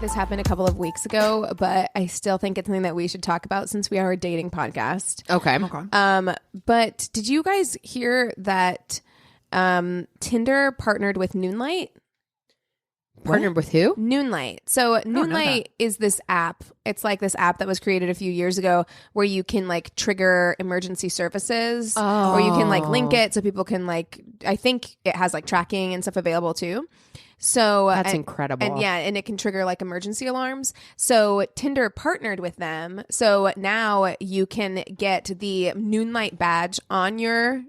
This happened a couple of weeks ago, but I still think it's something that we should talk about since we are a dating podcast. Okay. But did you guys hear that Tinder partnered with Noonlight? Partnered with who? Noonlight. So Noonlight is this app. It's like this app that was created a few years ago where you can like trigger emergency services or you can like link it so people can like, I think it has like tracking and stuff available too. So that's incredible. And it can trigger like emergency alarms. So Tinder partnered with them. So now you can get the Noonlight badge on your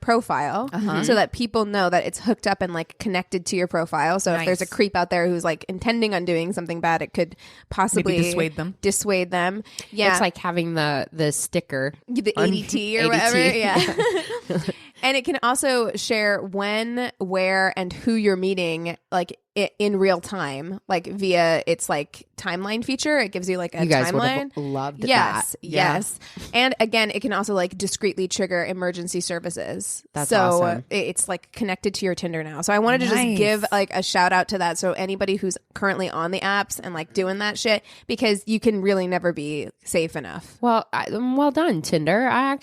profile so that people know that it's hooked up and like connected to your profile. So if there's a creep out there who's like intending on doing something bad, it could possibly dissuade them. Yeah. It's like having the sticker. The ADT or whatever. Yeah. And it can also share when, where, and who you're meeting, like in real time, like via its like timeline feature. It gives you like a you guys timeline. Would have loved that. Yes. And again, it can also like discreetly trigger emergency services. That's so awesome. It's like connected to your Tinder now. So I wanted to just give like a shout out to that. So anybody who's currently on the apps and like doing that shit, because you can really never be safe enough. Well, well done, Tinder. I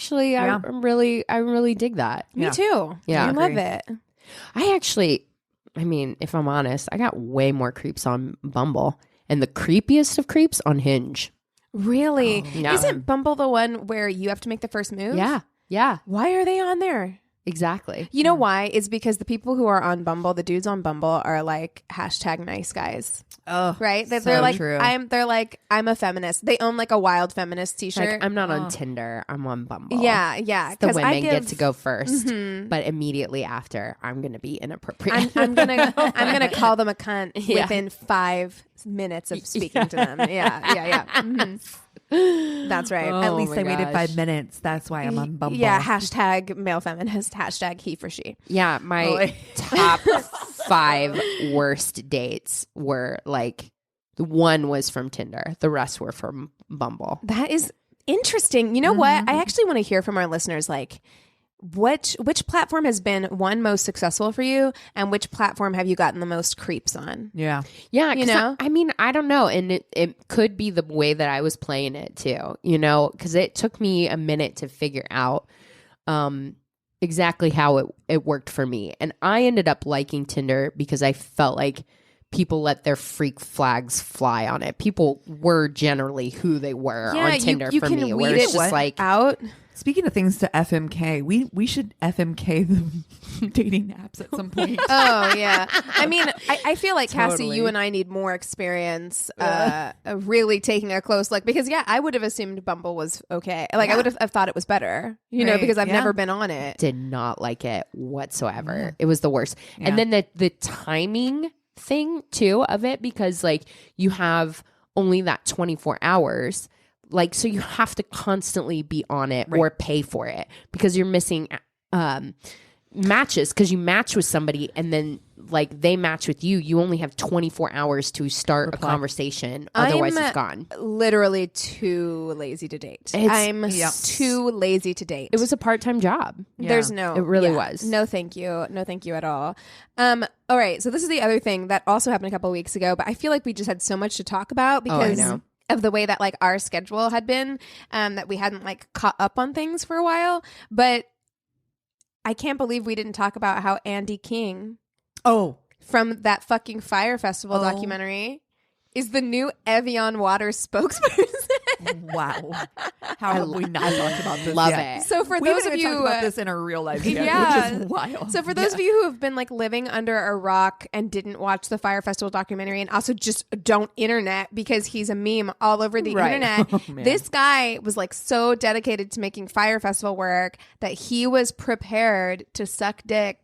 really dig that. Me too. Yeah. I love it. I mean, if I'm honest, I got way more creeps on Bumble and the creepiest of creeps on Hinge. Really? Yeah. Isn't Bumble the one where you have to make the first move? Yeah. Why are they on there? Exactly. You know why? It's because the people who are on Bumble, the dudes on Bumble are like #nice guys. Oh, right? so They're like, true. I'm a feminist. They own like a wild feminist t-shirt. Like, I'm not on Tinder. I'm on Bumble. Yeah. The women get to go first, but immediately after, I'm going to be inappropriate. I'm gonna call them a cunt within 5 minutes of speaking to them. Yeah. Mm-hmm. That's right. At least I waited 5 minutes. That's why I'm on Bumble. Yeah. #male feminist. #he for she. Yeah. My top 5 worst dates were like, one was from Tinder. The rest were from Bumble. That is interesting. You know what? I actually want to hear from our listeners, like, which platform has been most successful for you, and which platform have you gotten the most creeps on? Yeah. You know? I mean, I don't know. And it could be the way that I was playing it too, you know, because it took me a minute to figure out exactly how it worked for me. And I ended up liking Tinder because I felt like people let their freak flags fly on it. People were generally who they were on Tinder you for can me. weed Where it's it just like out. Speaking of things to FMK, we should FMK the dating apps at some point. Oh, yeah. I mean, I feel like, Cassie, Totally. you and I need more experience really taking a close look. Because, I would have assumed Bumble was okay. Like, I would have thought it was better, you know, because I've never been on it. did not like it whatsoever. It was the worst. And then the timing thing too of it, because like you have only that 24 hours. Like, so you have to constantly be on it or pay for it because you're missing matches, because you match with somebody and then like they match with you. You only have 24 hours to start a conversation. Otherwise it's gone. Literally too lazy to date. I'm too lazy to date. It was a part-time job. There's no. It really was. No, thank you. No, thank you at all. All right. So this is the other thing that also happened a couple of weeks ago, but I feel like we just had so much to talk about because of the way that like our schedule had been, that we hadn't like caught up on things for a while. But I can't believe we didn't talk about how Andy King from that fucking Fire Festival documentary is the new Evian water spokesperson. Wow. How have we not talked about this? Love yet? it. So for We those haven't of even you talked about this in our real life yet, which is wild. So for those of you who have been like living under a rock and didn't watch the Fire Festival documentary, and also just don't internet because he's a meme all over the internet, this guy was like so dedicated to making Fire Festival work that he was prepared to suck dick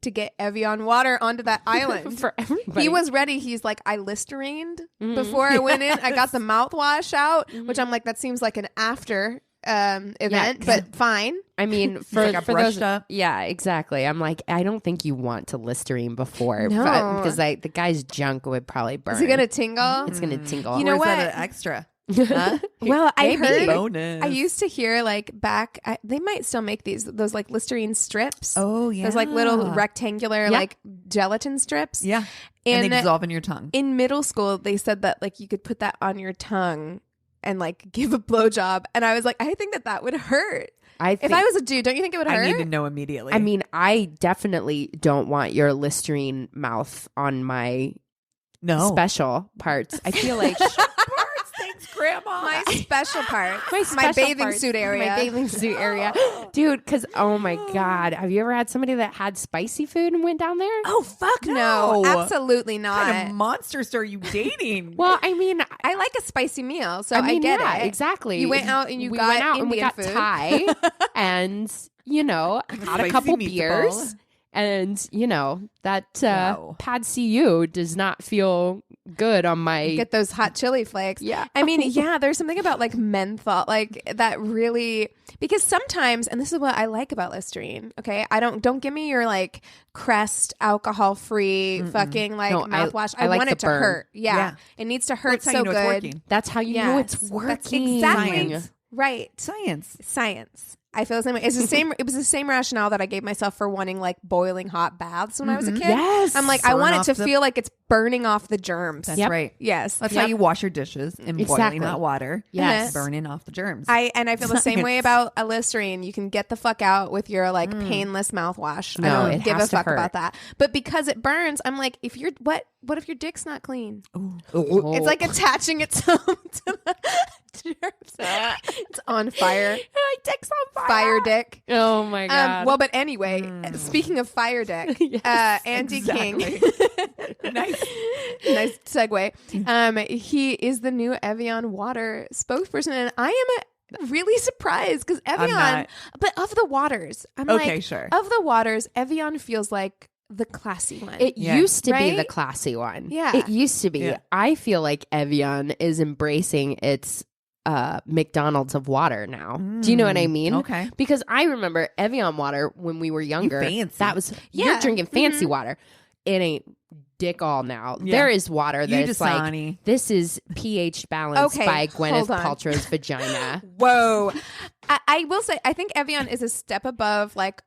to get Evian water onto that island. For everybody. He was ready. He's like, I Listerine'd before I went in. I got the mouthwash out, which I'm like, that seems like an after event, but fine. I mean, for like, I for brushed those, up. yeah, exactly. I'm like, I don't think you want to Listerine before, No. because the guy's junk would probably burn. Is it gonna tingle? It's gonna tingle. You know Or is that what? an extra? Well, I heard. Bonus. I used to hear like they might still make those like Listerine strips. Oh yeah, those like little rectangular like gelatin strips. Yeah, and they dissolve in your tongue. In middle school, they said that like you could put that on your tongue and like give a blowjob, and I was like, I think that would hurt. If I was a dude, don't you think it would hurt? I need to know immediately. I mean, I definitely don't want your Listerine mouth on my special parts. I feel like Thanks, Grandma. My special part. My bathing suit area. My bathing suit area. Dude, because, oh my God. Have you ever had somebody that had spicy food and went down there? Oh, fuck no. Absolutely not. What kind of monsters are you dating? Well, I mean, I like a spicy meal, so I get it. Exactly. You went out and we got food. Thai and, had a couple beers. And, that pad CU does not feel good on my... Get those hot chili flakes. Yeah. I mean, there's something about like menthol, like that really... Because sometimes, and this is what I like about Listerine, okay? Don't give me your like Crest alcohol-free fucking like mouthwash. I like want it to burn. hurt. Yeah. It needs to hurt so good. That's how you know it's working. That's exactly Science. right. Science. I feel the same way. It's the same. It was the same rationale that I gave myself for wanting like boiling hot baths when I was a kid. Yes. I'm like, I want it to feel like it's burning off the germs. That's right. Yes. That's how you wash your dishes in boiling hot water. Yes. Burning off the germs. I feel the same way about a Listerine. You can get the fuck out with your like painless mouthwash. No, I don't give a fuck hurt. about that. But because it burns, I'm like, what if your dick's not clean? Ooh. It's like attaching itself to the germs. It's on fire. My dick's on fire. Fire dick. Oh my God. Well, but anyway, speaking of fire dick, Andy King. Nice segue. He is the new Evian water spokesperson, and I am really surprised because Evian, but of the waters, I'm like, sure. Of the waters, Evian feels like the classy one. It used to be right? the classy one. Yeah. It used to be. Yeah. I feel like Evian is embracing its McDonald's of water now. Do you know what I mean? Okay. Because I remember Evian water when we were younger. Fancy. That was you're drinking fancy water. It ain't dick all now. Yeah. There is water that's Dasani. like this is pH balanced by Gwyneth Paltrow's vagina. Whoa. I will say I think Evian is a step above like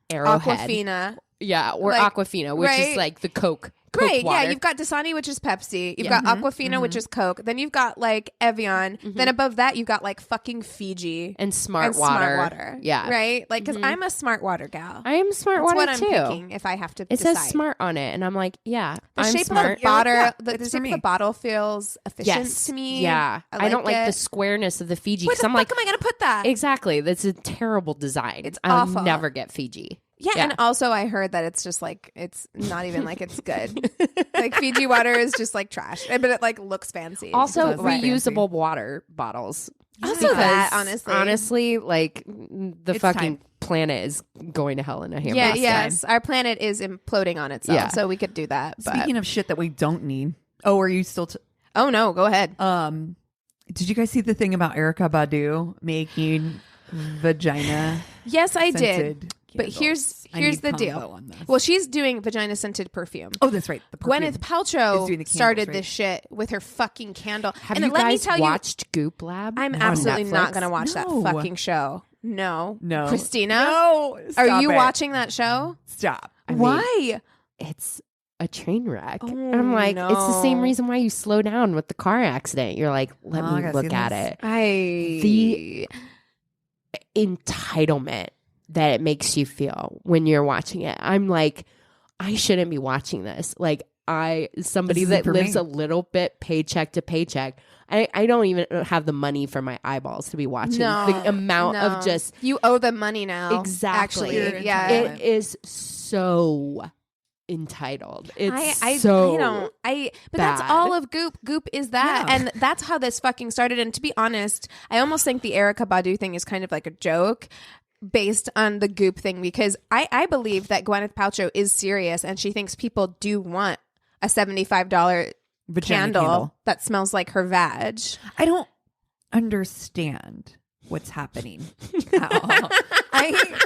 Arrowhead. Aquafina. Yeah, or like, Aquafina, which is like the Coke. Right, water. yeah, you've got Dasani, which is Pepsi. You've got Aquafina, which is Coke. Then you've got like Evian. Then above that, you've got like fucking Fiji and Smart Water. Yeah, right. Like, because I'm a Smart Water gal. I am Smart That's Water what I'm too. picking if I have to. It decide. says Smart on it, and I'm like, yeah, the I'm shape smart. of the bottle. Yeah, the shape of the bottle feels efficient to me. Yeah, I don't like it. the squareness of the Fiji. Where the I'm fuck like, am I gonna put that? Exactly, that's a terrible design. It's I'll awful. never get Fiji. Yeah, and also I heard that it's just like it's not even like it's good. Like Fiji water is just like trash, but it like looks fancy. Also, does look reusable water bottles. Also Because, that, honestly, like the It's fucking time. planet is going to hell in a handbasket. Yeah, yes, our planet is imploding on itself, Yeah. so we could do that. But Speaking of shit that we don't need. Oh, are you still? oh no, go ahead. Did you guys see the thing about Erykah Badu making vagina? Yes, I did. scented But candles? I here's need the combo deal. on this. Well, she's doing vagina scented perfume. Oh, that's right. The perfume Gwyneth is doing the Paltrow candles, started right? this shit with her fucking candle. Have and you let me guys tell watched Goop Lab? I'm on absolutely not Netflix? going to watch that No. fucking show. No. Christina? No. Are Stop you it. watching that show? Stop. I mean, Why? it's a train wreck. Oh, I'm like, it's the same no. reason why you slow down with the car accident. You're like, let Oh, I me gotta look see at this. it. The entitlement that it makes you feel when you're watching it. I'm like, I shouldn't be watching this. Like, somebody This isn't that for lives me. a little bit paycheck to paycheck. I don't even have the money for my eyeballs to be watching the amount of just you owe them money now. exactly. Actually, yeah. entitlement. It is so entitled. It's I so don't. But that's bad. all of Goop. Goop is that, Yeah. and that's how this fucking started. And to be honest, I almost think the Erykah Badu thing is kind of like a joke based on the Goop thing, because I believe that Gwyneth Paltrow is serious and she thinks people do want a $75 Vagina candle candle. that smells like her vag. I don't understand what's happening at all. I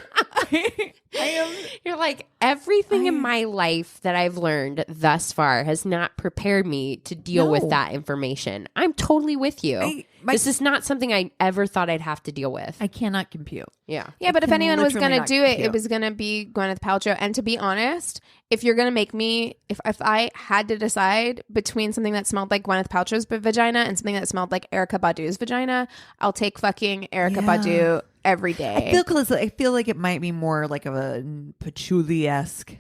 am. You're like, everything in my life that I've learned thus far has not prepared me to deal with that information. I'm totally with you. This is not something I ever thought I'd have to deal with. I cannot compute. Yeah. Yeah, but if anyone was going to do it, it was going to be Gwyneth Paltrow. And to be honest, if you're going to make me, if I had to decide between something that smelled like Gwyneth Paltrow's vagina and something that smelled like Erykah Badu's vagina, I'll take fucking Erykah Badu every day. I feel like it might be more like of a patchouli-esque.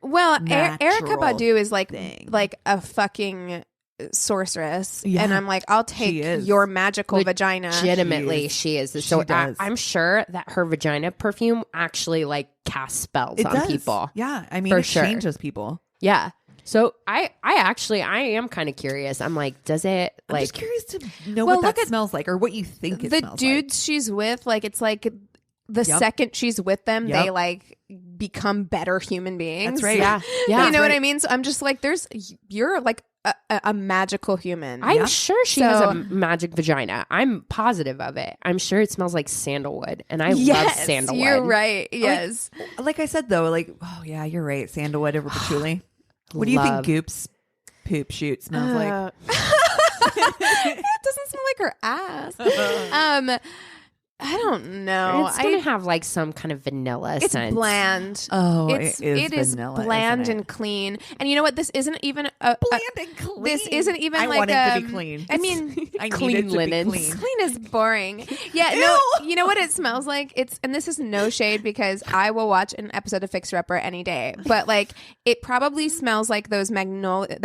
Well, Erykah Badu is like a fucking sorceress, and I'm like, I'll take your magical vagina. Legitimately, she is. So I'm sure that her vagina perfume actually like casts spells on people. Yeah, I mean, it changes people. Yeah. So I am kind of curious. I'm like, does it like? I'm just curious to know what that smells like, or what you think it smells like. The dudes she's with, like, it's like the second she's with them, they like become better human beings. That's right. Yeah. You know what I mean? So I'm just like, you're like a magical human. I'm sure she has a magic vagina. I'm positive of it. I'm sure it smells like sandalwood, and I love sandalwood. You're right. Yes. Like I said though, like, oh yeah, you're right. Sandalwood over patchouli. What do you think Goop's poop shoot smells like? It doesn't smell like her ass. I don't know. It's going to have like some kind of vanilla scent. It's bland. Oh, it is vanilla, bland and clean. And you know what? This isn't even bland and clean. This isn't even I like want it to be clean. I mean, I clean linen. Clean is boring. Yeah, no. You know what it smells like? And this is no shade because I will watch an episode of Fixer Upper any day. But like, it probably smells like those magnolia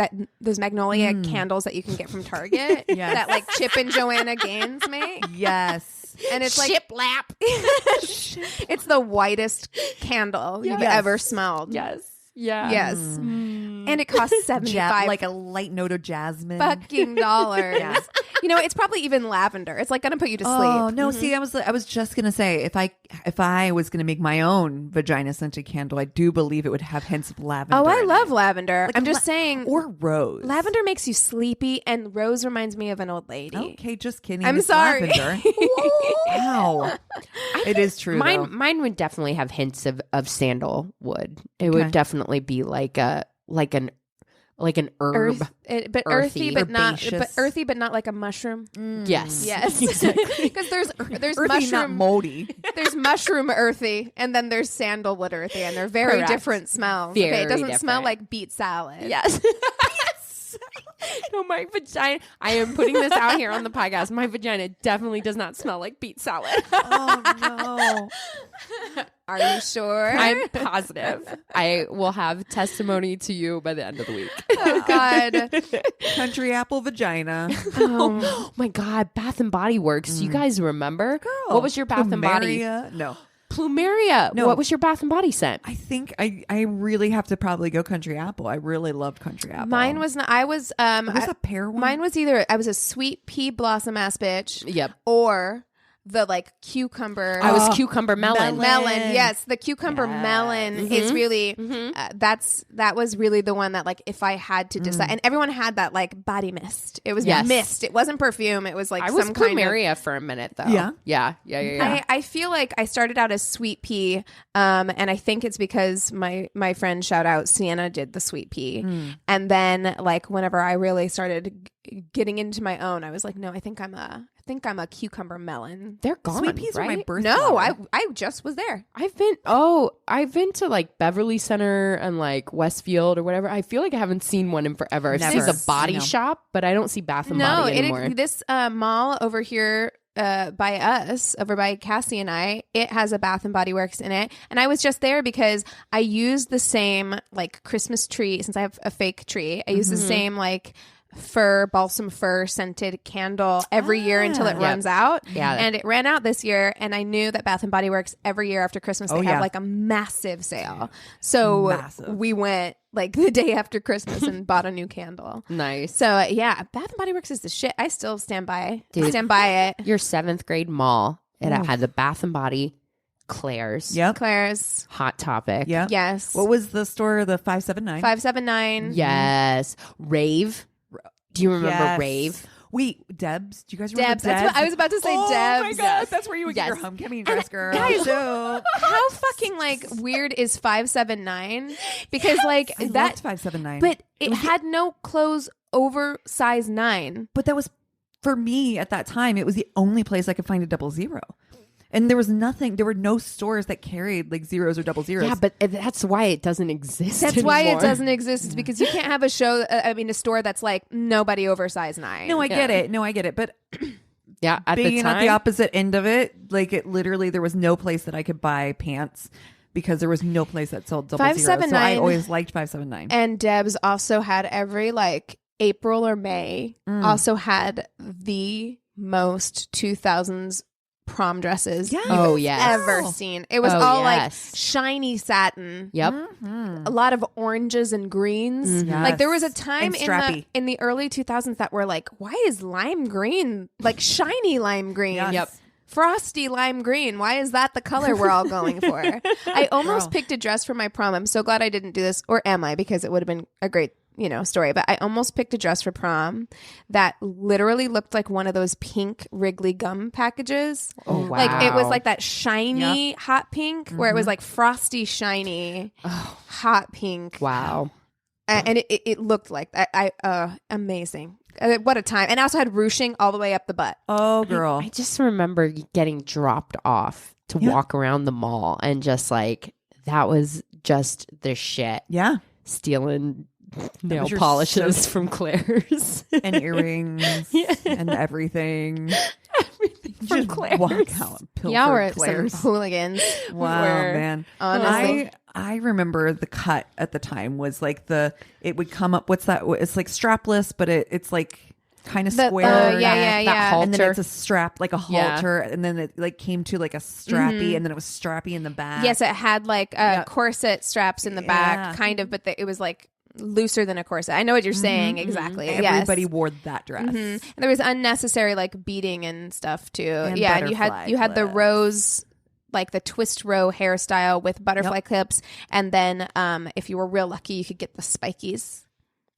candles that you can get from Target. That like Chip and Joanna Gaines make. Yes. And it's like shiplap. It's the whitest candle you've ever smelled. Yes. Yeah. Yes. And it costs $75 like a light note of jasmine. fucking dollars. You know, it's probably even lavender. It's like gonna put you to sleep. Oh no! See, I was just gonna say if I was gonna make my own vagina scented candle, I do believe it would have hints of lavender. Oh, I love lavender. Like I'm just saying, or rose. Lavender makes you sleepy, and rose reminds me of an old lady. Okay, just kidding. I'm it's sorry. Lavender. Wow, it is true. Mine would definitely have hints of sandalwood. It would definitely be like an herb, but earthy, but not like a mushroom. Yes, because there's earthy, mushroom, not moldy. There's mushroom earthy, and then there's sandalwood earthy, and they're very different smells. It doesn't smell like beet salad. Yes. No, my vagina. I am putting this out here on the podcast. My vagina definitely does not smell like beet salad. Oh no. Are you sure? I'm positive. I will have testimony to you by the end of the week. Oh God. Country apple vagina. Oh my God. Bath and Body Works. You guys remember? Girl. What was your Bath and Body? No. Plumeria. No. What was your Bath and Body scent? I think I really have to probably go Country Apple. I really loved Country Apple. Mine was not. I was was a pear one? Mine was either I was a sweet pea blossom ass bitch. Yep. Or the like cucumber. I was cucumber melon. Melon. Yes, the cucumber melon is really that was really the one that like if I had to decide, and everyone had that like body mist. It was mist. It wasn't perfume. It was like I was some kind of Plumeria for a minute though. Yeah. I feel like I started out as sweet pea, and I think it's because my friend shout out Sienna did the sweet pea, and then like whenever I really started getting into my own, I was like, no, I think I'm a cucumber melon. They're gone. Sweet peas right? were my birth. No, I just was there. I've been to like Beverly Center and like Westfield or whatever. I feel like I haven't seen one in forever. I've seen the Body Shop, but I don't see Bath and Body anymore. This mall over here by us, over by Cassie and I, it has a Bath and Body Works in it, and I was just there because I used the same like Christmas tree, since I have a fake tree. I use the same like balsam fir scented candle every year until it runs out. And it ran out this year, and I knew that Bath and Body Works every year after Christmas they have like a massive sale. So we went like the day after Christmas and bought a new candle. Nice. So Bath and Body Works is the shit. I still stand by it. Your 7th grade mall, it had the Bath and Body, Claire's. Yep. Claire's. Hot Topic. Yeah. Yes. What was the store? The 579. 579. Yes. Rave. Do you remember Rave? Wait, Debs? Do you guys remember Debs. That's what I was about to say. Debs. Oh my god, that's where you would get your homecoming dress, girl. Guys, how fucking like weird is 579? Because like I that loved 579, but it had no clothes over size 9. But that was for me at that time. It was the only place I could find a 00. And there was nothing. There were no stores that carried like zeros or 00s. Yeah, but that's why it doesn't exist. That's anymore. why it doesn't exist. It's because you can't have a show. A store that's like nobody over size 9. No, I get it. No, I get it. But yeah, at being the time, at the opposite end of it, like it literally, there was no place that I could buy pants because there was no place that sold 00. 579. So I always liked 579. And Debs also had every like April or May also had the most 2000s prom dresses yes. ever seen. It was all like shiny satin. Yep. A lot of oranges and greens. Yes. Like there was a time And in the early 2000s that were like, why is lime green like shiny lime green? Yes. Yep. Frosty lime green. Why is that the color we're all going for? I almost picked a dress for my prom. I'm so glad I didn't do this, or am I? Because it would have been a great story. But I almost picked a dress for prom that literally looked like one of those pink Wrigley gum packages. Oh, wow. Like it was like that shiny hot pink where it was like frosty shiny hot pink. Wow. And it looked like that. Amazing. What a time. And I also had ruching all the way up the butt. Oh, girl. I just remember getting dropped off to walk around the mall and just like, that was just the shit. Yeah. Stealing nail was your polishes from Claire's. And earrings and everything. From Just Claire's. walk out and pilfer Y'all were Claire's. some hooligans. Wow, man. Honestly. I remember the cut at the time was like it would come up. What's that? It's like strapless, but it's like kind of square. That halter. And then it's a strap, like a halter. And then it like came to like a strappy, and then it was strappy in the back. Yes, it had like corset straps in the back, kind of, but it was like looser than a corset. I know what you're saying exactly. Everybody wore that dress. And there was unnecessary like beading and stuff too. And and you had the clips. rose, like the twist row hairstyle with butterfly clips, and then if you were real lucky, you could get the spikies.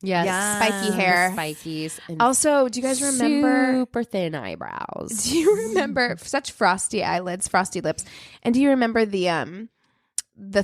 Yes. Spiky hair. Spikies. And Also, do you guys remember super thin eyebrows? Do you remember such frosty eyelids, frosty lips? And do you remember the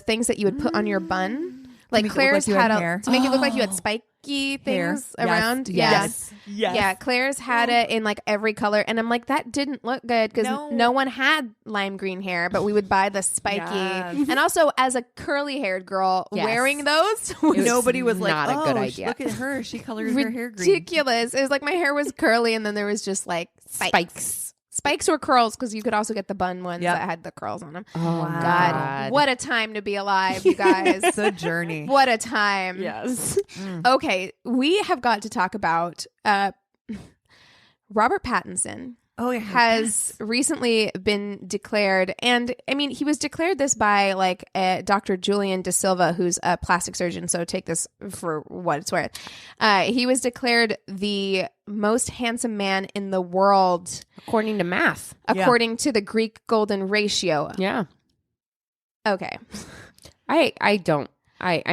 things that you would put on your bun? Like Claire's had to make it look like you had spiky things around. Yes. Yeah, Claire's had it in like every color, and I'm like, that didn't look good because no one had lime green hair, but we would buy the spiky. Yes. And also, as a curly haired girl, wearing those was Nobody was like, not a good idea. Look at her, she colored her hair green. ridiculous. It was like my hair was curly, and then there was just like spikes. Spikes were curls because you could also get the bun ones that had the curls on them. Oh, God. What a time to be alive, you guys. It's a journey. What a time. Yes. Okay, we have got to talk about Robert Pattinson. Has recently been declared, and I mean, he was declared this by like Dr. Julian De Silva, who's a plastic surgeon, so take this for what it's worth. He was declared the most handsome man in the world, According to math. according to the Greek golden ratio. Yeah. Okay. I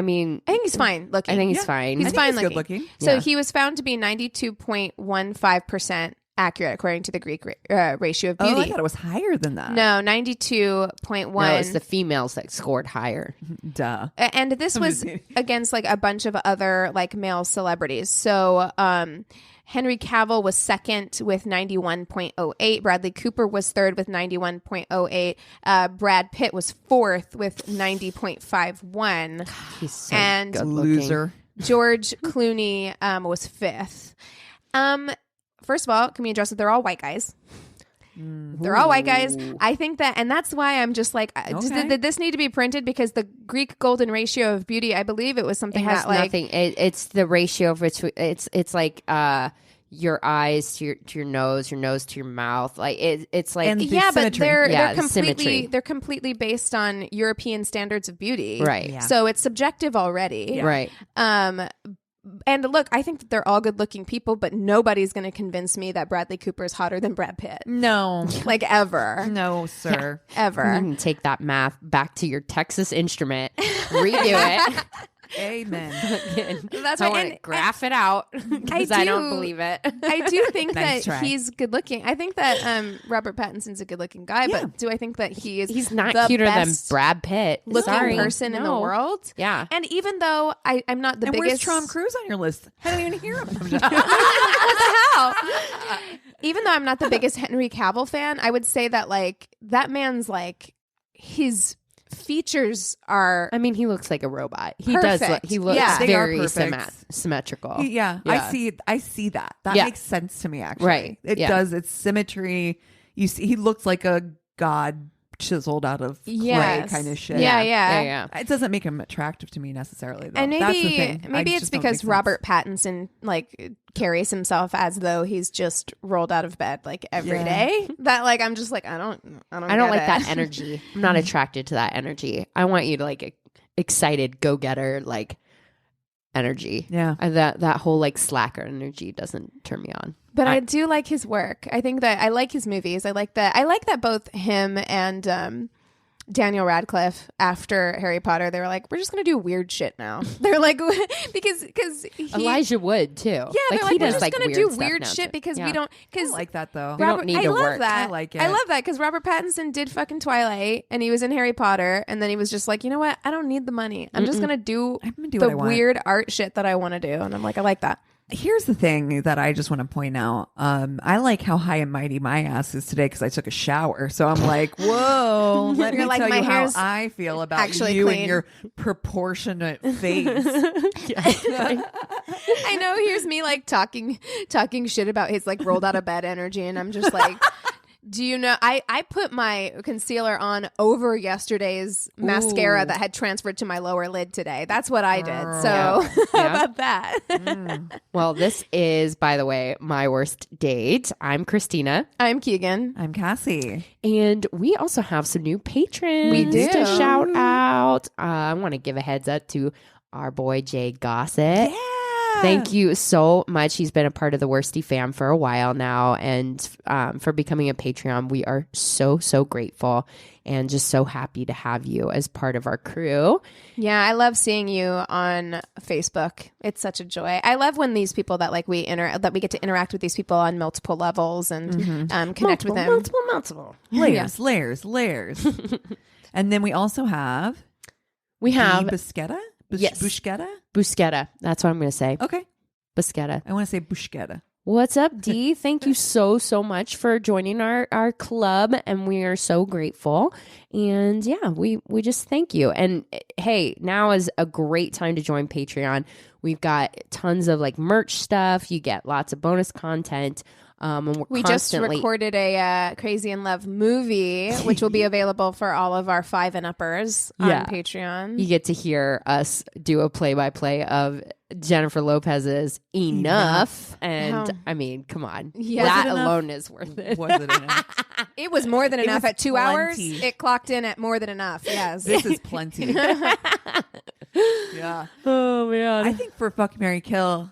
mean, I think he's fine looking. I think he's fine. He's fine good looking. looking. So Yeah. he was found to be 92.15% accurate according to the Greek ratio of beauty. Oh, I thought it was higher than that. No, 92.1. No, it's the females that scored higher. Duh. And this was against like a bunch of other like male celebrities. So Henry Cavill was second with 91.08. Bradley Cooper was third with 91.08. Brad Pitt was fourth with 90.51. He's so And good Loser. George Clooney was fifth. First of all, can we address that they're all white guys? They're all white guys. I think that, and that's why I'm just like, did this need to be printed? Because the Greek golden ratio of beauty, I believe it was something It has that like nothing. It's the ratio of it's like your eyes to your nose to your mouth. Like it's like And the but symmetry. they're completely based on European standards of beauty, Right. Yeah. So it's subjective already, right. And look, I think that they're all good-looking people, but nobody's going to convince me that Bradley Cooper is hotter than Brad Pitt. No. Like ever. No, sir. Ever. You can take that math back to your Texas Instrument, redo it. Amen. That's I right. want to graph it out because I don't believe it. I do think Nice that try. he's good looking. I think that Robert Pattinson's a good looking guy, Yeah. but do I think that He's not the cuter than best Brad Pitt. looking Sorry. person in the No. world? Yeah. And even though I'm not the And biggest where's Tom Cruise on your list? I don't even hear him. What the hell? Even though I'm not the biggest Henry Cavill fan, I would say that like that man's like his features are. I mean, he looks like a robot. He Perfect. does. He looks Yeah. They are very perfect. symmetrical. Yeah, Yeah. I see that. That Yeah. makes sense to me. Actually, Right. It Yeah. does. It's symmetry. You see, he looks like a god chiseled out of clay Yes. kind of shit. Yeah. Yeah. It doesn't make him attractive to me necessarily, though. And That's the maybe thing. I maybe it's just don't because think Robert Pattinson like carries himself as though he's just rolled out of bed like every day. That like I'm just like I don't I don't get like it. that energy. I'm not attracted to that energy. I want you to like excited go getter like energy. Yeah. And that whole like slacker energy doesn't turn me on. But I do like his work. I think that I like his movies. I like that both him and Daniel Radcliffe after Harry Potter, they were like, we're just gonna do weird shit now. They're like because Elijah Wood too. Yeah, they're like, he we're does just like gonna weird do stuff weird now, shit too. because Yeah. we don't. I Because like that though. We don't need to love work. that. I like it. I love that because Robert Pattinson did fucking Twilight and he was in Harry Potter and then he was just like, you know what? I don't need the money. I'm just gonna do I'm gonna do the what I want. weird art shit that I want to do. And I'm like, I like that. Here's the thing that I just want to point out. I like how high and mighty my ass is today because I took a shower. So I'm like, whoa, let You're me like, tell my you how hair's I feel about actually you clean. and your proportionate face. I know. Here's me like talking shit about his like rolled out of bed energy, and I'm just like, do you know? I put my concealer on over yesterday's mascara that had transferred to my lower lid today. That's what I did. So how about that? Well, this is, by the way, my worst date. I'm Christina. I'm Keegan. I'm Cassie. And we also have some new patrons We do. to shout out. I want to give a heads up to our boy Jay Gossett. Yeah. Thank you so much. He's been a part of the Worsty fam for a while now. And for becoming a Patreon, we are so, so grateful and just so happy to have you as part of our crew. Yeah, I love seeing you on Facebook. It's such a joy. I love when these people that like we get to interact with these people on multiple levels and connect with them. Multiple. Layers. And then we also have Busquetta? Yes. Busquetta? Busquetta. That's what I'm going to say. Okay. Busquetta. I want to say Busquetta. What's up, Dee? Thank you so, so much for joining our club, and we are so grateful. And yeah, we just thank you. And hey, now is a great time to join Patreon. We've got tons of like merch stuff. You get lots of bonus content. And We just recorded a Crazy in Love movie, which will be available for all of our 5 and uppers on Patreon. You get to hear us do a play-by-play of Jennifer Lopez's Enough. And I mean, come on. Yeah. That Was it alone is worth it. Was it enough? It was more than enough was at 2 hours. plenty. It clocked in at more than enough. Yes. This is plenty. Yeah. Oh, man. I think for Fuck, Marry, Kill,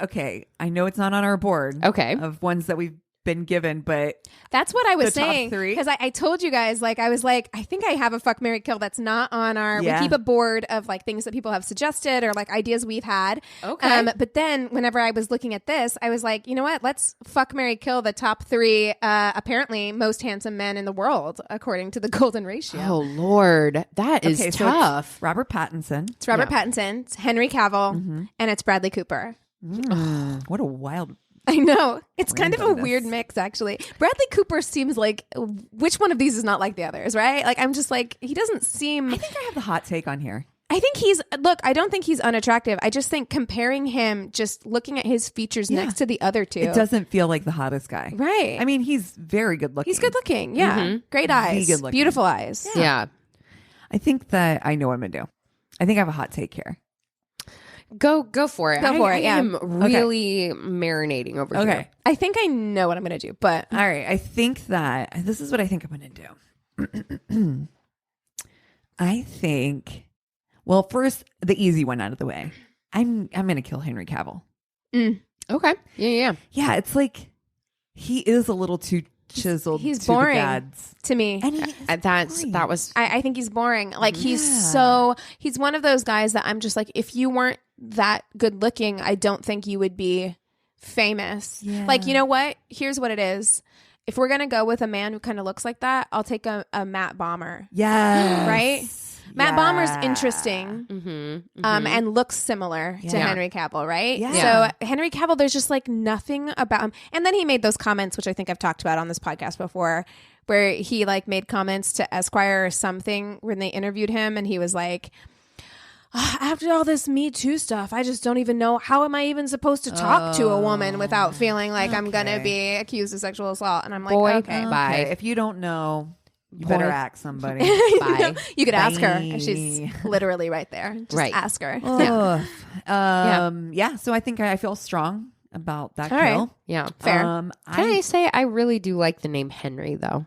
okay, I know it's not on our board Okay. of ones that we've been given, but That's what I was The top saying. 3? Because I told you guys, like, I was like, I think I have a Fuck, Marry, Kill that's not on our. Yeah. We keep a board of like things that people have suggested or like ideas we've had. Okay. But then whenever I was looking at this, I was like, you know what? Let's Fuck, Marry, Kill the top 3 apparently most handsome men in the world according to the Golden Ratio. Oh, Lord. That is okay, so tough. it's Robert Pattinson. It's Robert Pattinson, it's Henry Cavill, and it's Bradley Cooper. What a wild. I know. It's kind of a Randomness. weird mix, actually. Bradley Cooper seems like which one of these is not like the others, right? Like, I'm just like, he doesn't seem. I think I have the hot take on here. I think I don't think he's unattractive. I just think comparing him, just looking at his features next to the other two. It doesn't feel like the hottest guy. Right. I mean, he's very good looking. He's good looking. Yeah. Great eyes. good looking. Beautiful eyes. Yeah. I think that I know what I'm going to do. I think I have a hot take here. Go for it. Go for it, yeah. I'm really marinating over here. Okay. I think I know what I'm going to do, but All right. I think that this is what I think I'm going to do. I think, well, first, the easy one out of the way. I'm going to kill Henry Cavill. Okay. Yeah. Yeah, it's like he is a little too chiseled. He's to boring the gods. to me. And he is that was I think he's boring. Like he's one of those guys that I'm just like, if you weren't that good looking, I don't think you would be famous. Yeah. Like, you know what? Here's what it is. If we're gonna go with a man who kind of looks like that, I'll take a Matt Bomber. Yeah. Right? Matt Bomber's interesting and looks similar to Henry Cavill, right? Yeah. So Henry Cavill, there's just like nothing about him. And then he made those comments, which I think I've talked about on this podcast before, where he like made comments to Esquire or something when they interviewed him, and he was like, after all this Me Too stuff, I just don't even know, how am I even supposed to talk to a woman without feeling like I'm going to be accused of sexual assault? And I'm like, okay. Bye. If you don't know, you better ask somebody. Bye. You could ask her. She's literally right there. Just ask her. Yeah. So I think I feel strong about that kill. Right. Yeah. Fair. Can I say I really do like the name Henry though?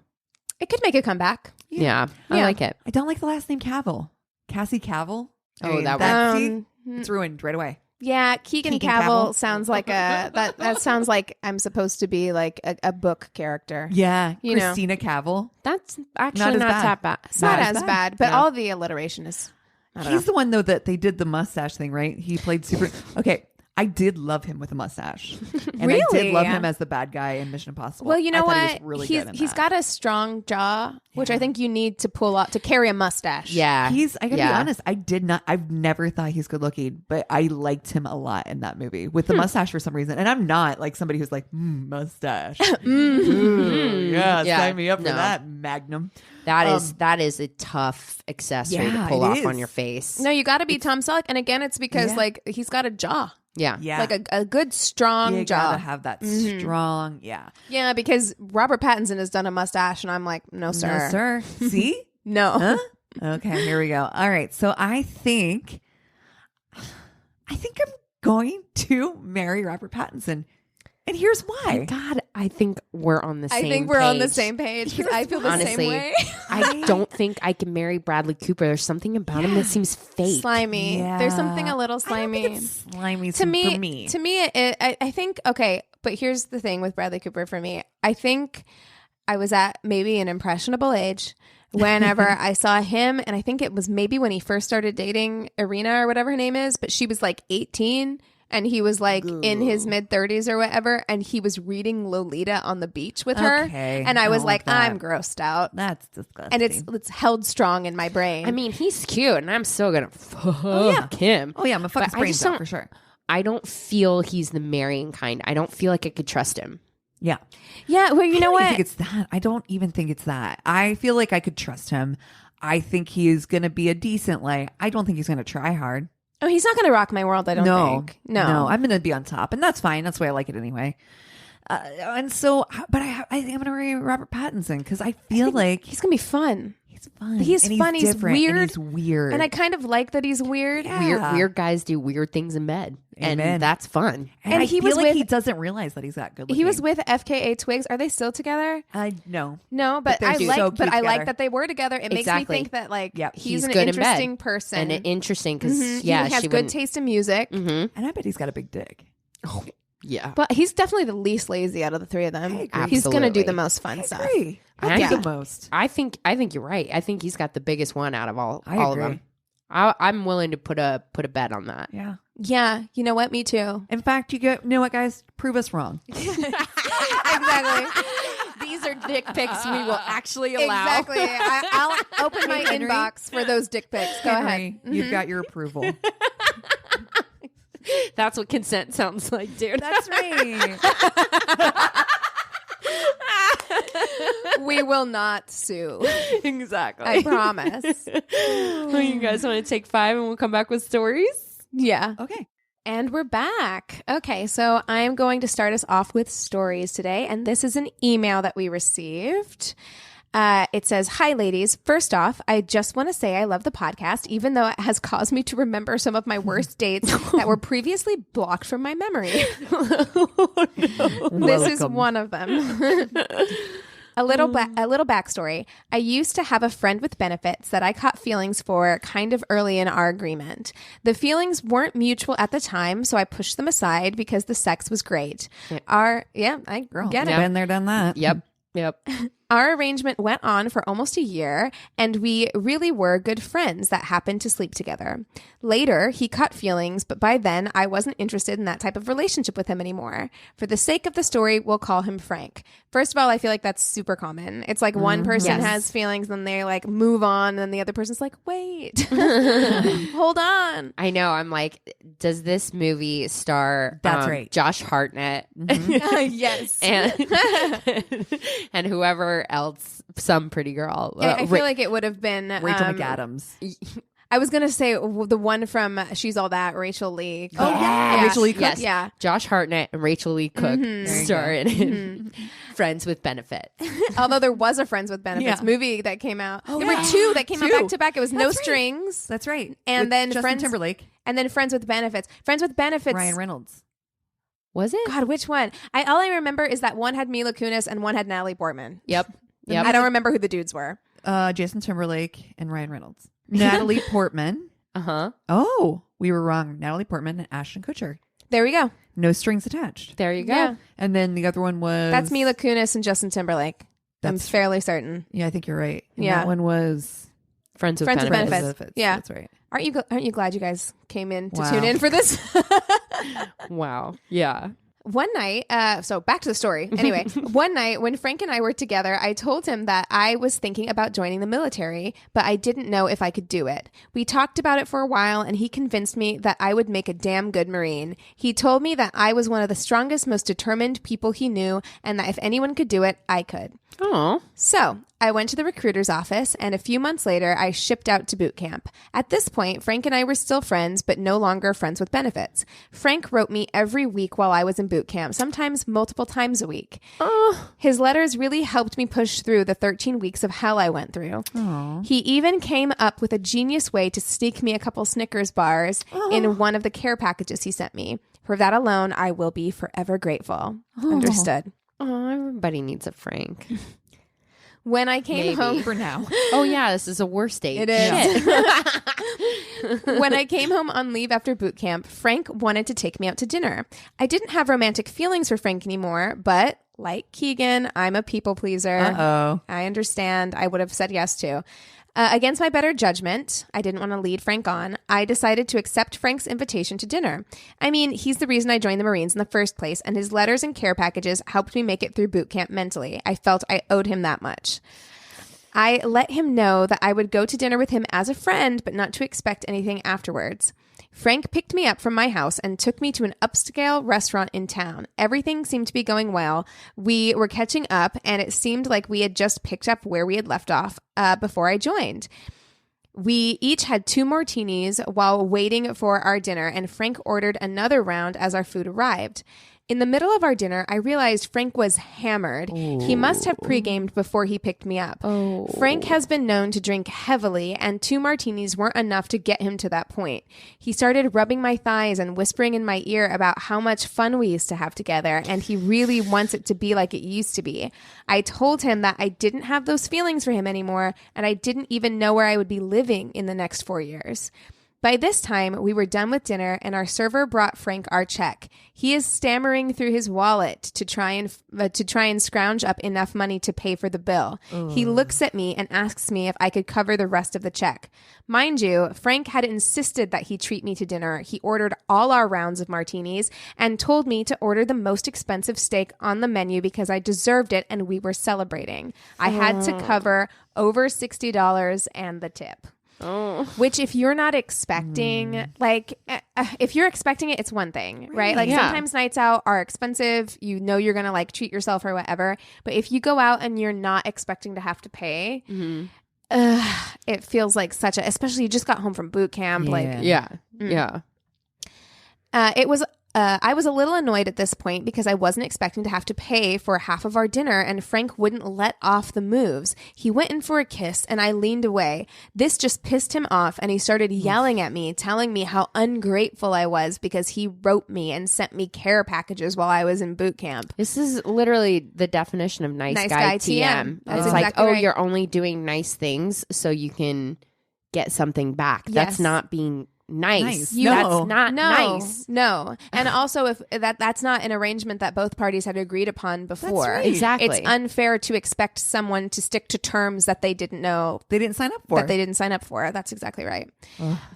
It could make a comeback. Yeah. I like it. I don't like the last name Cavill. Cassie Cavill. It's ruined right away. Yeah, Keegan Cavill sounds like that sounds like I'm supposed to be like a book character. Yeah, you Christina Cavill. That's actually not that bad. It's not as bad, but all the alliteration is. He's the one though that they did the mustache thing, right? He played super. Okay, I did love him with a mustache, and really? I did love him as the bad guy in Mission Impossible. Well, you know what? He was really good in he's got a strong jaw, which I think you need to pull out to carry a mustache. Yeah, I gotta be honest. I've never thought he's good looking, but I liked him a lot in that movie with the mustache for some reason. And I'm not like somebody who's like mustache. Sign me up for that, Magnum. That is a tough accessory to pull off on your face. No, you got to be Tom Selleck, and again, it's because like he's got a jaw. Yeah. Like a good strong you jaw. Gotta have that strong. Yeah, because Robert Pattinson has done a mustache, and I'm like, no, sir. No, sir. See? No. Huh? Okay, here we go. All right. So I think I'm going to marry Robert Pattinson. And here's why. God, I think we're on the same page. I think we're on the same page because I feel the same way. I don't think I can marry Bradley Cooper. There's something about him that seems fake. Slimy. Yeah. There's something a little slimy. I don't think it's slimy to me. For me. To me, I think, okay, but here's the thing with Bradley Cooper for me. I think I was at maybe an impressionable age whenever I saw him, and I think it was maybe when he first started dating Irina or whatever her name is, but she was like 18. And he was like in his mid 30s or whatever, and he was reading Lolita on the beach with her. Okay. And I was like, I'm grossed out. That's disgusting. And it's held strong in my brain. I mean, he's cute, and I'm still gonna fuck him. Oh yeah, I'm gonna fuck his brains out for sure. I don't feel he's the marrying kind. I don't feel like I could trust him. Yeah. Yeah. Well, you know what? I think it's that. I don't even think it's that. I feel like I could trust him. I think he is gonna be a decent I don't think he's gonna try hard. Oh, he's not going to rock my world, I don't think. No, I'm going to be on top, and that's fine. That's why I like it anyway. And so, but I think I'm going to marry Robert Pattinson because I feel like he's going to be fun. He's fun. He's fun. He's weird. And he's weird. And I kind of like that he's weird. Yeah. Weird guys do weird things in bed. Amen. And that's fun. And he feel like he doesn't realize that he's that good looking. He was with FKA Twigs. Are they still together? No. No, but I like that they were together. It makes me think that he's an interesting person. And interesting because he has good taste in music. And I bet he's got a big dick. Oh, yeah. But he's definitely the least lazy out of the three of them. He's going to do the most fun stuff. I think the most. I think you're right. I think he's got the biggest one out of all of them. I'm willing to put a bet on that. Yeah. Yeah. You know what? Me too. In fact, you know what, guys? Prove us wrong. Exactly. These are dick pics we will actually allow. Exactly. I'll open my inbox for those dick pics. Go ahead. You've got your approval. That's what consent sounds like, dude. That's right. We will not sue. Exactly. I promise. Well, you guys want to take 5 and we'll come back with stories? Yeah. Okay. And we're back. Okay, so I'm going to start us off with stories today. And this is an email that we received. It says, "Hi, ladies. First off, I just want to say I love the podcast, even though it has caused me to remember some of my worst dates that were previously blocked from my memory." Oh, no. This is one of them. A little backstory. I used to have a friend with benefits that I caught feelings for kind of early in our agreement. The feelings weren't mutual at the time, so I pushed them aside because the sex was great. I get it. Been there, done that. Yep. Yep. Our arrangement went on for almost a year, and we really were good friends that happened to sleep together. Later, he caught feelings, but by then, I wasn't interested in that type of relationship with him anymore. For the sake of the story, we'll call him Frank. First of all, I feel like that's super common. It's like one person has feelings, then they like move on, and then the other person's like, wait, hold on. I know. I'm like, does this movie star That's right. Josh Hartnett? Yes. And whoever else, some pretty girl. I feel like it would have been Rachel McAdams. I was gonna say the one from She's All That, Rachel Lee. Oh, yeah. Rachel Lee Cook. Yes. Yeah. Josh Hartnett and Rachel Lee Cook star in Friends with Benefits. Although there was a Friends with Benefits movie that came out. There were two that came out back to back. It was No Strings. That's right. And With then Justin Timberlake. And then Friends with Benefits. Friends with Benefits. Ryan Reynolds. Was it? God, which one? All I remember is that one had Mila Kunis and one had Natalie Portman. Yep. I don't remember who the dudes were. Jason Timberlake and Ryan Reynolds. Natalie Portman. Uh-huh. Oh, we were wrong. Natalie Portman and Ashton Kutcher. There we go. No strings attached. There you go. Yeah. And then the other one was... That's Mila Kunis and Justin Timberlake. I'm fairly certain. Yeah, I think you're right. And Yeah. that one was... Friends with Friends with Benefits. Benefits. Yeah. That's right. Aren't you glad you guys came in to Wow. tune in for this? Wow. Yeah. One night, so back to the story. Anyway, one night when Frank and I were together, I told him that I was thinking about joining the military, but I didn't know if I could do it. We talked about it for a while, and he convinced me that I would make a damn good Marine. He told me that I was one of the strongest, most determined people he knew, and that if anyone could do it, I could. Oh. So I went to the recruiter's office, and a few months later, I shipped out to boot camp. At this point, Frank and I were still friends, but no longer friends with benefits. Frank wrote me every week while I was in boot camp, sometimes multiple times a week. His letters really helped me push through the 13 weeks of hell I went through. He even came up with a genius way to sneak me a couple Snickers bars in one of the care packages he sent me. For that alone, I will be forever grateful. Understood. Oh, everybody needs a Frank. When I came home for now. Oh, yeah. This is a worst date. It is. When I came home on leave after boot camp, Frank wanted to take me out to dinner. I didn't have romantic feelings for Frank anymore, but like Keegan, I'm a people pleaser. Uh-oh. I understand. I would have said yes to. Against my better judgment, I didn't want to lead Frank on. I decided to accept Frank's invitation to dinner. I mean, he's the reason I joined the Marines in the first place, and his letters and care packages helped me make it through boot camp mentally. I felt I owed him that much. I let him know that I would go to dinner with him as a friend, but not to expect anything afterwards. Frank picked me up from my house and took me to an upscale restaurant in town. Everything seemed to be going well. We were catching up, and it seemed like we had just picked up where we had left off before I joined. We each had 2 martinis while waiting for our dinner, and Frank ordered another round as our food arrived. In the middle of our dinner, I realized Frank was hammered. He must have pre-gamed before he picked me up. Frank has been known to drink heavily, and 2 martinis weren't enough to get him to that point. He started rubbing my thighs and whispering in my ear about how much fun we used to have together, and he really wants it to be like it used to be. I told him that I didn't have those feelings for him anymore, and I didn't even know where I would be living in the next 4 years. By this time, we were done with dinner, and our server brought Frank our check. He is stammering through his wallet to try and scrounge up enough money to pay for the bill. He looks at me and asks me if I could cover the rest of the check. Mind you, Frank had insisted that he treat me to dinner. He ordered all our rounds of martinis and told me to order the most expensive steak on the menu because I deserved it and we were celebrating. I had to cover over $60 and the tip. Which if you're not expecting, like if you're expecting it, it's one thing, right? Like sometimes nights out are expensive. You know you're going to like treat yourself or whatever. But if you go out and you're not expecting to have to pay, it feels like such a, especially you just got home from boot camp. I was a little annoyed at this point because I wasn't expecting to have to pay for half of our dinner, and Frank wouldn't let off the moves. He went in for a kiss, and I leaned away. This just pissed him off, and he started yelling at me, telling me how ungrateful I was because he wrote me and sent me care packages while I was in boot camp. This is literally the definition of nice guy TM. That's it's exactly like, oh, right. you're only doing nice things so you can get something back. That's not being nice. No. That's not nice. No. And also if that's not an arrangement that both parties had agreed upon before. That's right. Exactly. It's unfair to expect someone to stick to terms that they didn't know They didn't sign up for. that they didn't sign up for. That's exactly right.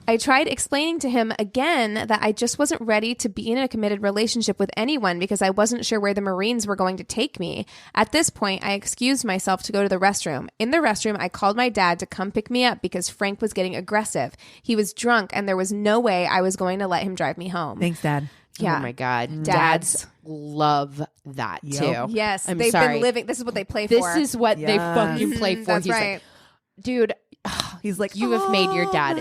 I tried explaining to him again that I just wasn't ready to be in a committed relationship with anyone because I wasn't sure where the Marines were going to take me. At this point, I excused myself to go to the restroom. In the restroom, I called my dad to come pick me up because Frank was getting aggressive. He was drunk and there was no way I was going to let him drive me home. Thanks, Dad. Yeah. Oh my God. Dads. Dads love that Yep. too. Yes, I'm they've sorry. been living. This is what they play This for. is what they Yes. fucking play for. That's He's right. like, dude, He's like, you have made your dad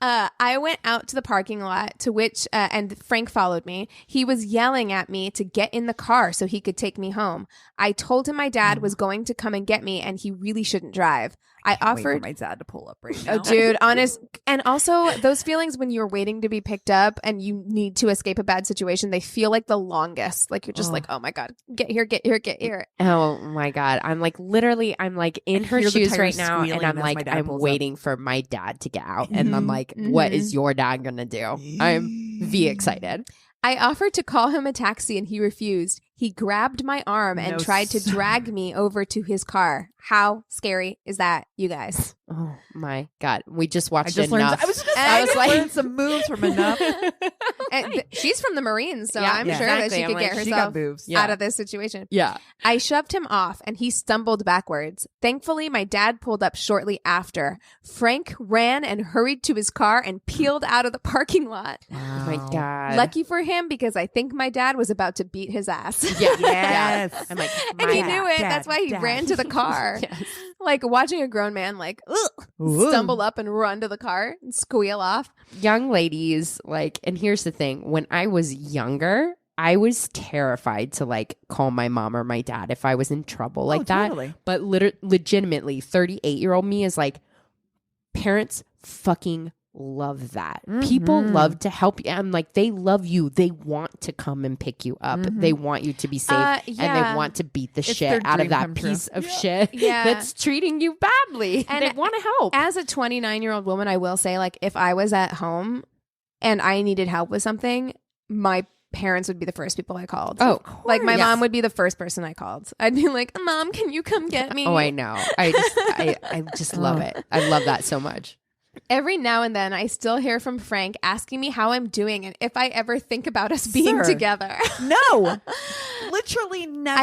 I went out to the parking lot to which, and Frank followed me. He was yelling at me to get in the car so he could take me home. I told him my dad was going to come and get me and he really shouldn't drive. I Wait for offered, my dad to pull up right now. oh, dude, honest. And also those feelings when you're waiting to be picked up and you need to escape a bad situation, they feel like the longest. Like you're just like, oh my God, get here, get here, get here. Oh my God. I'm like in her hear the shoes tires right now. And squealing I'm as like, my dad I'm pulls up. waiting for my dad to get out. And I'm like, what is your dad going to do? I'm V excited. I offered to call him a taxi and he refused. He grabbed my arm and No, tried to sir. drag me over to his car. How scary is that, you guys? Oh my God. We just I watched just learned. enough. I was just I I was just like- learned some moves from enough. And she's from the Marines, so Yeah, I'm yeah. sure that Exactly. she I'm could like, get She got herself boobs. Yeah. out of this situation. Yeah. I shoved him off and he stumbled backwards. Thankfully, my dad pulled up shortly after. Frank ran and hurried to his car and peeled out of the parking lot. Oh my God. Lucky for him, because I think my dad was about to beat his ass. Yeah. Yes. Yeah. I'm like, And my he dad. knew it. Dad, That's why he Dad. ran to the car. Yes. Like watching a grown man like stumble up and run to the car and squeal off. Young ladies, like, and here's the thing. When I was younger, I was terrified to like call my mom or my dad if I was in trouble like that. Totally. But legitimately, 38-year-old me is like, parents fucking love that. People love to help you. I'm like, they love you. They want to come and pick you up. They want you to be safe, and yeah. they want to beat the It's shit their out of dream that come true. piece of shit Yeah. that's treating you badly. And they want to help. As a 29-year-old woman, I will say, like, if I was at home and I needed help with something, my parents would be the first people I called. Oh, like my yes. mom would be the first person I called. I'd be like, Mom, can you come get me? Oh, I know. I just love it. I love that so much. Every now and then, I still hear from Frank asking me how I'm doing and if I ever think about us being Sir. together. No, literally never.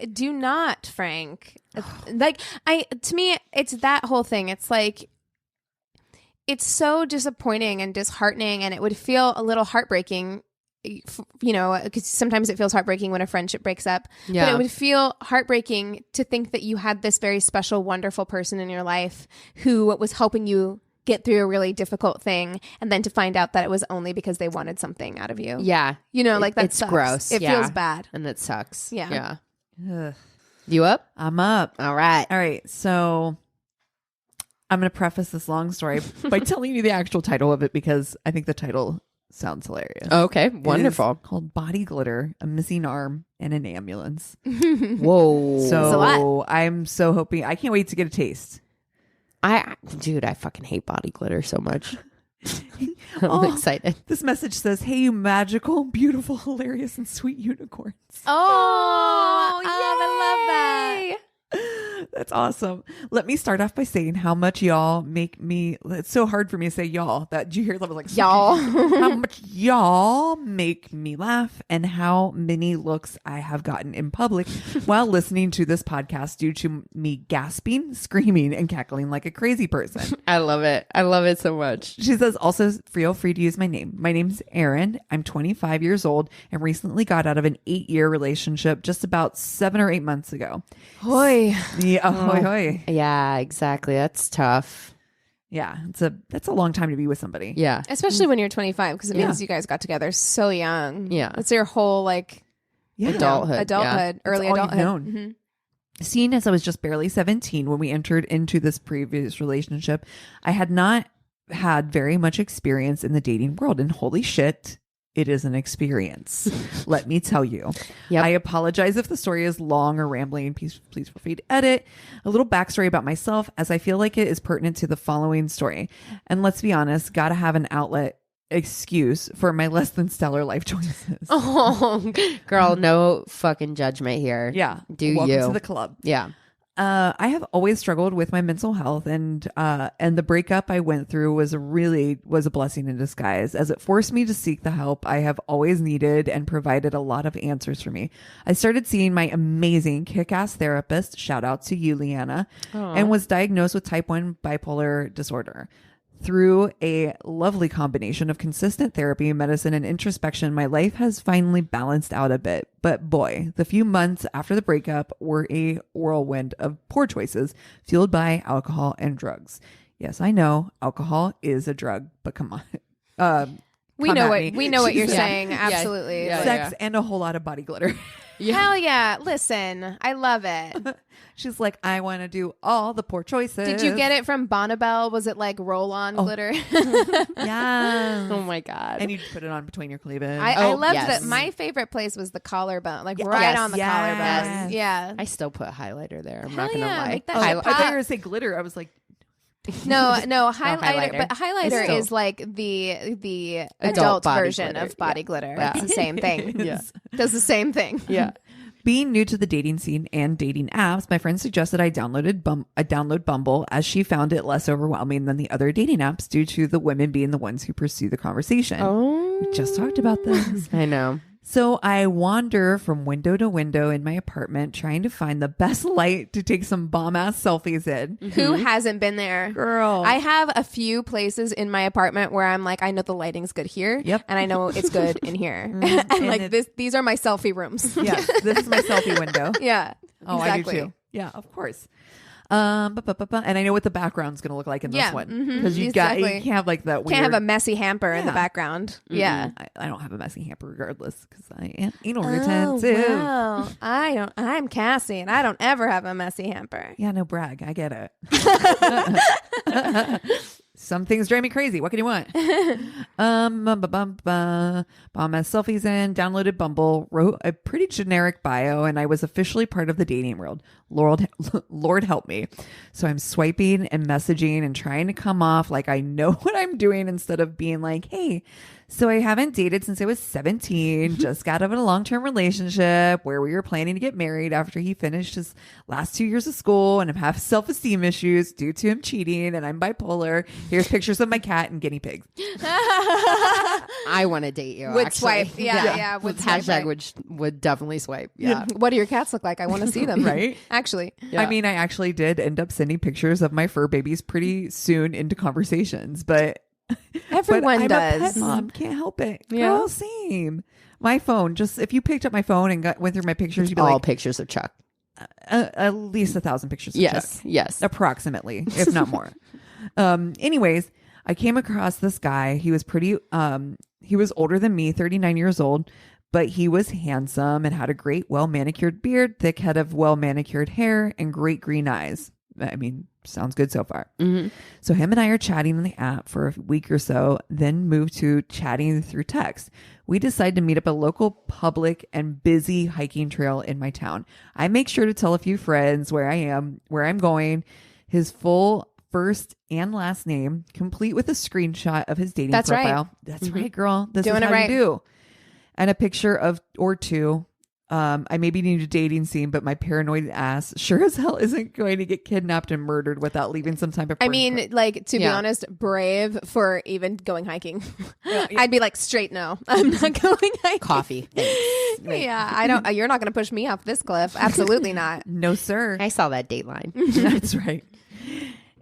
I do not, Frank. To me, it's that whole thing. It's like, it's so disappointing and disheartening, and it would feel a little heartbreaking, you know, because sometimes it feels heartbreaking when a friendship breaks up. Yeah. But it would feel heartbreaking to think that you had this very special, wonderful person in your life who was helping you get through a really difficult thing, and then to find out that it was only because they wanted something out of you. Yeah. You know, like that It's sucks. gross. It Yeah. feels bad. And that sucks. Yeah. Ugh. You up? I'm up. All right. All right, so I'm going to preface this long story by telling you the actual title of it because I think the title sounds hilarious. Okay. It is Wonderful. called Body Glitter, a Missing Arm, and an Ambulance. Whoa. So I'm so hoping, I can't wait to get a taste. Dude, I fucking hate body glitter so much. I'm Oh. excited. This message says, "Hey, you magical, beautiful, hilarious, and sweet unicorns." Oh, I love that. That's awesome. Let me start off by saying how much y'all make me. It's so hard for me to say y'all. That did you hear that? I was like, Y'all. how much y'all make me laugh, and how many looks I have gotten in public while listening to this podcast due to me gasping, screaming, and cackling like a crazy person. I love it. I love it so much. She says, also feel free to use my name. My name's Erin. I'm 25 years old and recently got out of an 8-year relationship just about 7 or 8 months ago. Hoy. Yeah, hoy, hoy. Yeah, exactly. That's tough. Yeah, that's a long time to be with somebody. Yeah. Especially when you're 25, because it Yeah. means you guys got together so young. Yeah. It's your whole like Yeah. Adulthood. early all you've adulthood. known. Mhm. Seeing as I was just barely 17 when we entered into this previous relationship, I had not had very much experience in the dating world. And holy shit, It is an experience. Let me tell you. Yep. I apologize if the story is long or rambling. Please feel free to edit. A little backstory about myself, as I feel like it is pertinent to the following story. And let's be honest, gotta have an outlet excuse for my less than stellar life choices. Oh, girl, no fucking judgment here. Yeah. Do Welcome you? to the club. Yeah. I have always struggled with my mental health, and the breakup I went through was a blessing in disguise, as it forced me to seek the help I have always needed and provided a lot of answers for me. I started seeing my amazing kick-ass therapist, shout out to you, Leanna, and was diagnosed with type 1 bipolar disorder. Through a lovely combination of consistent therapy, medicine, and introspection, my life has finally balanced out a bit. But boy, the few months after the breakup were a whirlwind of poor choices fueled by alcohol and drugs. Yes, I know alcohol is a drug, but come on. We know what you're saying. Absolutely. Sex and a whole lot of body glitter. Hell yeah. Listen, I love it. She's like, I want to do all the poor choices. Did you get it from Bonnabelle? Was it like roll-on glitter? Yeah. Oh my God. And you put it on between your cleavage. I loved it. My favorite place was the collarbone, like right on the collarbone. Yeah. I still put highlighter there. I'm Hell not gonna yeah, lie. make that I shit thought you pop. were going to say glitter. I was like, No, highlighter. But highlighter Still. is like the Adult adult body version glitter. of body glitter. Yeah. It's the same thing. Yeah. Does the same thing. Yeah. being new to the dating scene and dating apps, my friend suggested I download Bumble, as she found it less overwhelming than the other dating apps due to the women being the ones who pursue the conversation. Oh, We just talked about this. I know. So I wander from window to window in my apartment trying to find the best light to take some bomb-ass selfies in. Who hasn't been there? Girl. I have a few places in my apartment where I'm like, I know the lighting's good here. Yep. And I know it's good in here. And like these are my selfie rooms. Yes, this is my selfie window. Yeah. Oh, exactly. I do too. Yeah, of course. And I know what the background's going to look like in this one, because you can't have like that weird. Can't have a messy hamper in the background. Yeah. I don't have a messy hamper regardless, because I am anal retentive. Wow. I'm Cassie, and I don't ever have a messy hamper. Yeah, no brag. I get it. Some things drive me crazy. What can you want? Bomb ass selfies in, downloaded Bumble, wrote a pretty generic bio, and I was officially part of the dating world. Lord help me. So I'm swiping and messaging and trying to come off like I know what I'm doing, instead of being like, hey, so I haven't dated since I was 17, just got out of a long-term relationship where we were planning to get married after he finished his last 2 years of school, and I have self-esteem issues due to him cheating, and I'm bipolar. Here's pictures of my cat and guinea pigs. I want to date you. Would actually. swipe. Yeah. With swipe hashtag right. would definitely swipe. Yeah. What do your cats look like? I want to see them. Right? Actually. Yeah. I mean, I actually did end up sending pictures of my fur babies pretty soon into conversations, but Everyone I'm does. a pet mom, can't help it. Yeah. Girl, same. My phone, just if you picked up my phone and went through my pictures, you'd be All like, pictures of Chuck. at least 1,000 pictures. Of Yes. Chuck. Yes. Approximately, if not more. Anyways, I came across this guy. He was he was older than me, 39 years old, but he was handsome and had a great, well-manicured beard, thick head of well-manicured hair, and great green eyes. I mean, sounds good so far. Mm-hmm. So him and I are chatting on the app for a week or so, then move to chatting through text. We decide to meet up at a local public and busy hiking trail in my town. I make sure to tell a few friends where I am, where I'm going, his full first and last name, complete with a screenshot of his dating profile. Right. That's right, girl. This Doing is it how right. you do. And a picture of or two. I may be new to dating scene, but my paranoid ass sure as hell isn't going to get kidnapped and murdered without leaving some type of. I mean, like, to be honest, brave for even going hiking. I'd be like, straight no, I'm not going hiking. Coffee. Yeah, I don't. You're not going to push me off this cliff. Absolutely not. No, sir. I saw that Dateline. That's right.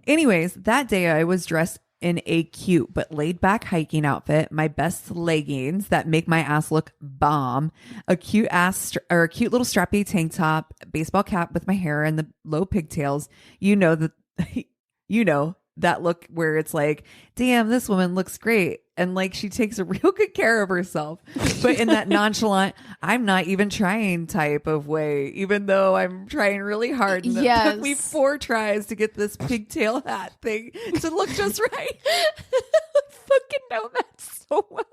Anyways, that day I was dressed in a cute but laid back hiking outfit, my best leggings that make my ass look bomb, a cute little strappy tank top, baseball cap with my hair and the low pigtails. You know that look where it's like, damn, this woman looks great. And like, she takes a real good care of herself, but in that nonchalant, I'm not even trying type of way, even though I'm trying really hard. And it took me 4 tries to get this pigtail hat thing to look just right. I fucking know that so well.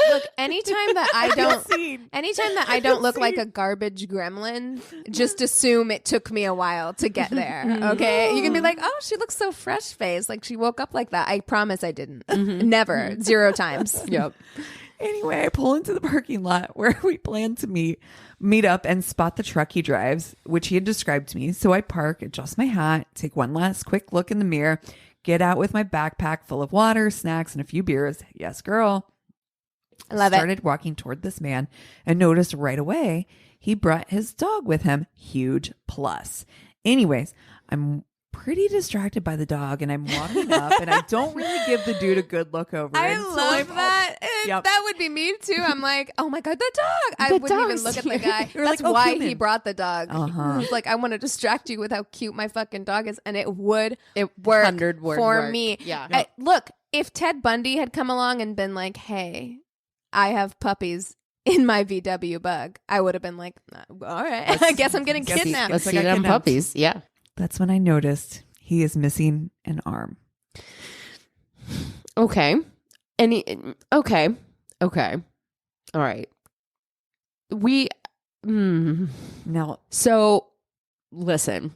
Look, anytime that I don't look like a garbage gremlin, just assume it took me a while to get there. Okay, you can be like, oh, she looks so fresh faced, like she woke up like that. I promise I didn't. Never, 0 times. Yep. Anyway, I pull into the parking lot where we plan to meet up and spot the truck he drives, which he had described to me. So I park, adjust my hat, take one last quick look in the mirror, get out with my backpack full of water, snacks, and a few beers. Yes, girl. Started walking toward this man and noticed right away he brought his dog with him. Huge plus. Anyways, I'm pretty distracted by the dog and I'm walking up and I don't really give the dude a good look over. I love that. That would be me too. I'm like, oh my God, the dog. I wouldn't even look at the guy. That's like, why he brought the dog. Like, I want to distract you with how cute my fucking dog is. And it would work for me. Yeah. Look, if Ted Bundy had come along and been like, hey, I have puppies in my VW bug, I would have been like, all right, I guess I'm getting kidnapped. Let's see them puppies. Yeah. That's when I noticed he is missing an arm. Okay. Okay. All right. Now, so listen,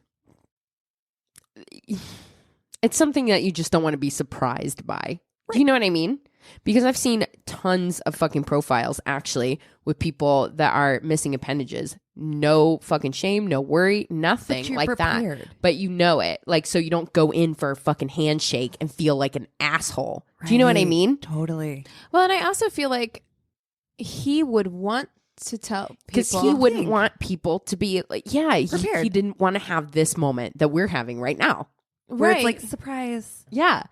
it's something that you just don't want to be surprised by. Right. Do you know what I mean? Because I've seen tons of fucking profiles actually with people that are missing appendages. No fucking shame, no worry, nothing like prepared. That. But you know it. Like, so you don't go in for a fucking handshake and feel like an asshole. Right. Do you know what I mean? Totally. Well, and I also feel like he would want to tell people. Because he wouldn't want people to be like, he didn't want to have this moment that we're having right now. Where it's like, surprise. Yeah.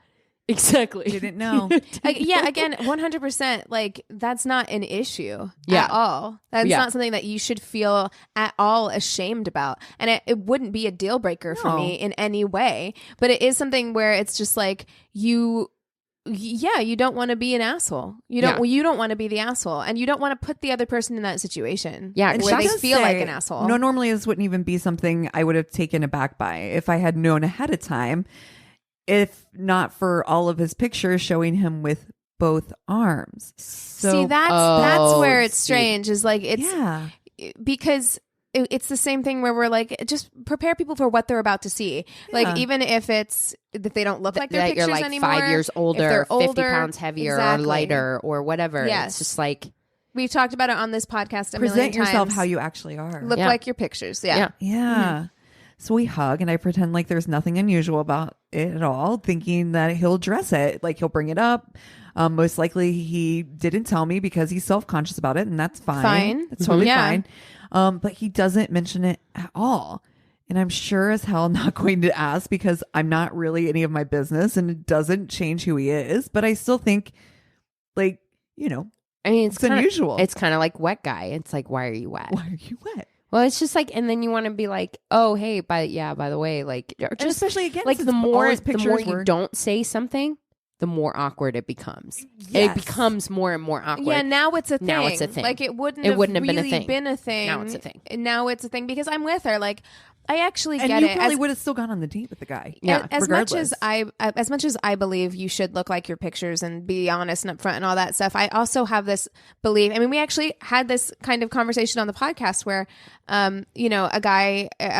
Exactly. Didn't know. Again, 100%. Like, that's not an issue at all. That's not something that you should feel at all ashamed about. And it wouldn't be a deal breaker for me in any way. But it is something where it's just like you don't want to be an asshole. You don't want to be the asshole. And you don't want to put the other person in that situation. Yeah. Where they feel like an asshole. No, normally this wouldn't even be something I would have taken aback by if I had known ahead of time. If not for all of his pictures showing him with both arms. So, see, that's where it's strange. Is like because it's the same thing where we're like, just prepare people for what they're about to see. Like, even if it's that they don't look like their pictures you're like anymore, 5 years older, 50 pounds heavier, or lighter, or whatever. Yes. It's just like, we've talked about it on this podcast a million times. Present yourself how you actually are. Look like your pictures. Yeah. Mm-hmm. So we hug and I pretend like there's nothing unusual about it at all, thinking that he'll address it, like he'll bring it up. Most likely he didn't tell me because he's self-conscious about it, and that's fine. That's totally fine. But he doesn't mention it at all. And I'm sure as hell not going to ask because I'm not really any of my business and it doesn't change who he is. But I still think, like, I mean, it's unusual. It's kind of like wet guy. It's like, why are you wet? Why are you wet? Well, it's just like, and then you want to be like, oh, hey, by the way, like, just, especially again, like the more you don't say something, the more awkward it becomes. Yes. It becomes more and more awkward. Yeah, now it's a thing. Like, it wouldn't have really been a thing. Now it's a thing. Now it's a thing because I'm with her. Like, I actually get it. And you probably would have still gone on the date with the guy. Yeah, as much as I believe you should look like your pictures and be honest and upfront and all that stuff, I also have this belief. I mean, we actually had this kind of conversation on the podcast where, a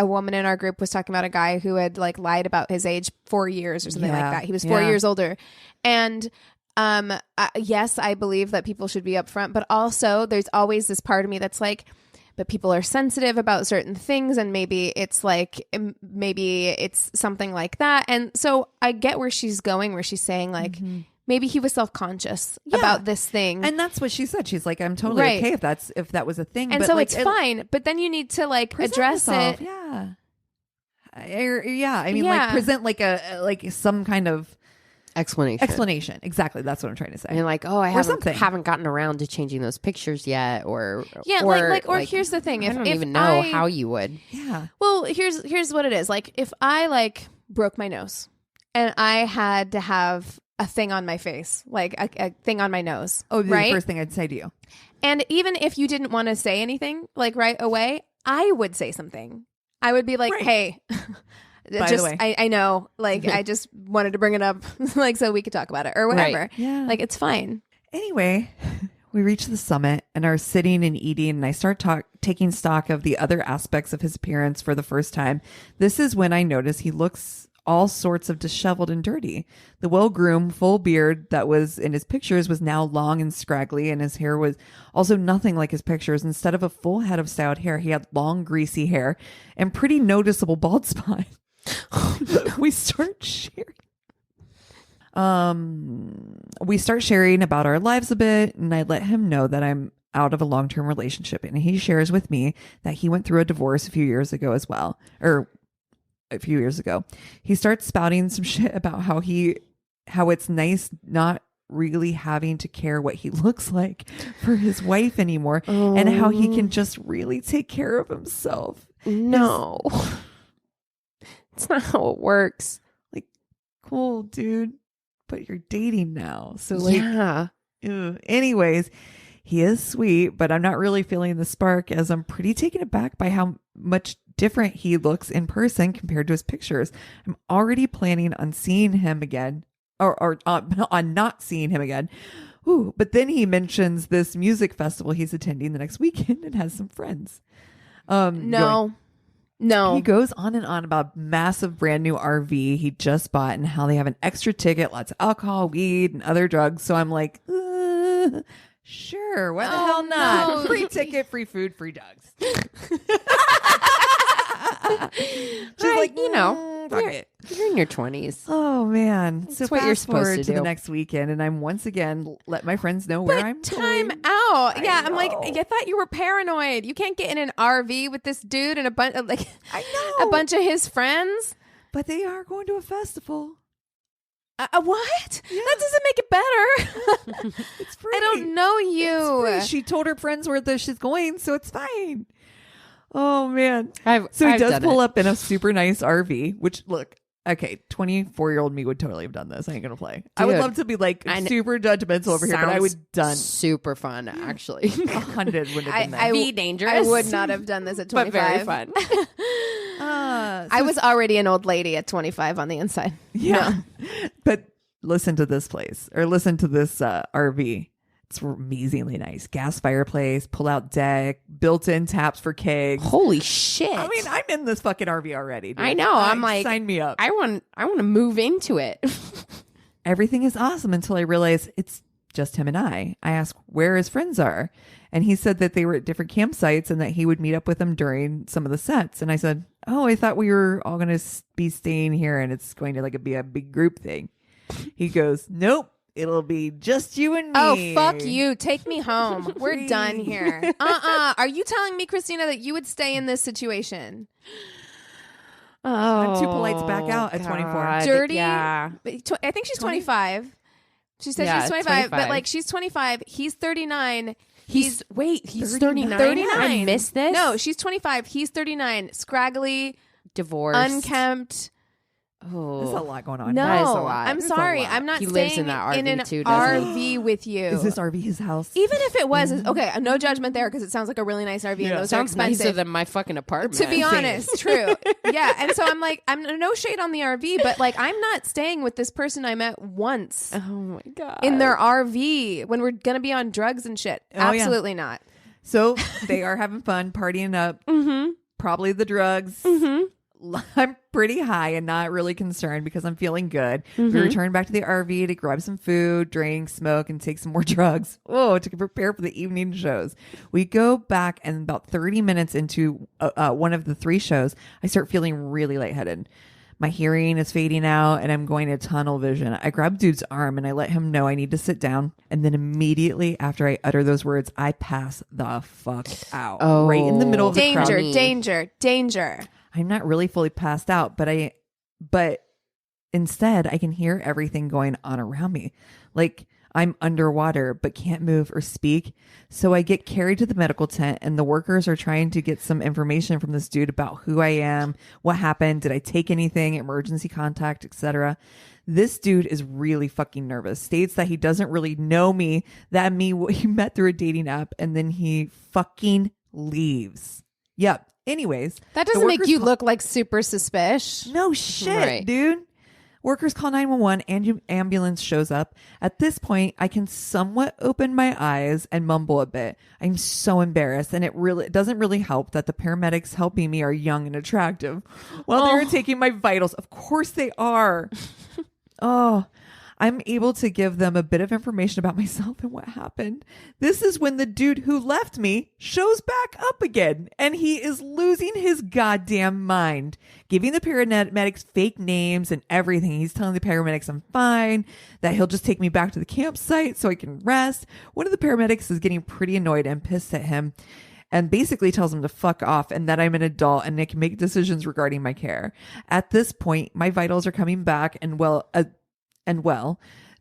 woman in our group was talking about a guy who had like lied about his age 4 years or something like that. He was 4 years older, and yes, I believe that people should be upfront, but also there's always this part of me that's like, but people are sensitive about certain things, and maybe it's something like that. And so I get where she's going, where she's saying like, maybe he was self-conscious about this thing. And that's what she said. She's like, I'm totally okay if that was a thing. And but so like, it's fine. But then you need to like address it. Yeah. I mean, like present like some kind of explanation. Exactly. That's what I'm trying to say. And like, oh, I haven't gotten around to changing those pictures yet, or here's the thing. I don't even know how you would. Yeah. Well, here's what it is. Like, if I like broke my nose and I had to have a thing on my face, like a thing on my nose. Oh, the first thing I'd say to you. And even if you didn't want to say anything, like right away, I would say something. I would be like, hey. By the way, I know, like, I just wanted to bring it up, like, so we could talk about it or whatever. Right. Yeah. Like, it's fine. Anyway, We reach the summit and are sitting and eating, and I start taking stock of the other aspects of his appearance for the first time. This is when I notice he looks all sorts of disheveled and dirty. The well-groomed, full beard that was in his pictures was now long and scraggly, and his hair was also nothing like his pictures. Instead of a full head of styled hair, he had long, greasy hair and pretty noticeable bald spot. We start sharing about our lives a bit, and I let him know that I'm out of a long-term relationship, and he shares with me that he went through a divorce a few years ago as well, or a few years ago. He starts spouting some shit about how it's nice not really having to care what he looks like for his wife anymore, and how he can just really take care of himself. No. It's not how it works. Like, cool, dude, but you're dating now. So like, yeah. Ew. Anyways, he is sweet, but I'm not really feeling the spark, as I'm pretty taken aback by how much different he looks in person compared to his pictures. I'm already planning on seeing him again, or on not seeing him again. Ooh, but then he mentions this music festival he's attending the next weekend and has some friends. No. He goes on and on about massive brand new RV he just bought and how they have an extra ticket, lots of alcohol, weed, and other drugs. So I'm like, sure, why the hell not? No. Free ticket, free food, free dogs. She's like, fuck it. You're in your 20s. Oh man, That's so what you're fast forward supposed to to the do. next weekend, and I'm once again let my friends know where I'm Time going. out. Yeah, I'm know. like, I thought you were paranoid. You can't get in an RV with this dude and a bunch of I know, a bunch of his friends. but they are going to a festival. What? Yeah. That doesn't make it better. It's free. I don't know It's you. free. She told her friends where she's going, so it's fine. Oh man. I've So he does done pull it. up in a super nice RV, which look, okay, 24-year-old me would totally have done this. I ain't gonna play. I would Dude, love to be like I kn- super judgmental over here, but I would Sounds done super fun, actually. 100 would have been I there. Be dangerous. I would not have done this at but 25. very fun. I was already an old lady at 25 on the inside. Yeah. But listen to this place, or listen to this RV. It's amazingly nice. Gas fireplace, pull-out deck, built-in taps for kegs. Holy shit. I mean, I'm in this fucking RV already, dude. I know. I'm like, sign me up. I want to move into it. Everything is awesome until I realize it's just him and I. I ask where his friends are, and he said that they were at different campsites and that he would meet up with them during some of the sets. And I said, oh, I thought we were all going to be staying here and it's going to be a big group thing. He goes, nope. It'll be just you and me. Oh, fuck you. Take me home. We're done here. Are you telling me, Christina, that you would stay in this situation? I'm too polite to back out at 24. Dirty? Yeah. I think she's 25. She said Yeah, she's 25, but 25. like she's 25. He's 39. He's 39. 39. I missed this. No, she's 25. He's 39. Scraggly, Divorced. unkempt. Oh. There's a lot going on. No, That is a lot. I'm There's a sorry. lot. I'm not He staying lives in that in RV an too, doesn't RV with you. Is this RV his house? Even if it was, okay, no judgment there because it sounds like a really nice RV and those Sounds are expensive. nicer than my fucking apartment. To be honest, true. Yeah. And so I'm like, I'm no shade on the RV, but like, I'm not staying with this person I met once Oh my god. in their RV when we're going to be on drugs and shit. Oh, yeah. Absolutely not. So they are having fun, partying up. Mm-hmm. Probably the drugs. Mm-hmm. I'm pretty high and not really concerned because I'm feeling good. Mm-hmm. We return back to the RV to grab some food, drink, smoke, and take some more drugs. Oh, to prepare for the evening shows. We go back, and about 30 minutes into one of the 3 shows, I start feeling really lightheaded. My hearing is fading out, and I'm going to tunnel vision. I grab dude's arm, and I let him know I need to sit down. And then immediately after I utter those words, I pass the fuck out. Oh. Right in the middle of the crowd. Danger. I'm not really fully passed out, but instead I can hear everything going on around me. Like I'm underwater, but can't move or speak. So I get carried to the medical tent, and the workers are trying to get some information from this dude about who I am, what happened, did I take anything, emergency contact, etc. This dude is really fucking nervous. States that he doesn't really know me, that he met through a dating app, and then he fucking leaves. Yep. Anyways, That the doesn't make workers you look like super suspicious. no shit, Right. dude. Workers call 911 and ambulance shows up. At this point, I can somewhat open my eyes and mumble a bit. I'm so embarrassed, and it doesn't really help that the paramedics helping me are young and attractive while they are taking my vitals. Of course they are. I'm able to give them a bit of information about myself and what happened. This is when the dude who left me shows back up again, and he is losing his goddamn mind, giving the paramedics fake names and everything. He's telling the paramedics I'm fine, that he'll just take me back to the campsite so I can rest. One of the paramedics is getting pretty annoyed and pissed at him and basically tells him to fuck off and that I'm an adult and they can make decisions regarding my care. At this point, my vitals are coming back and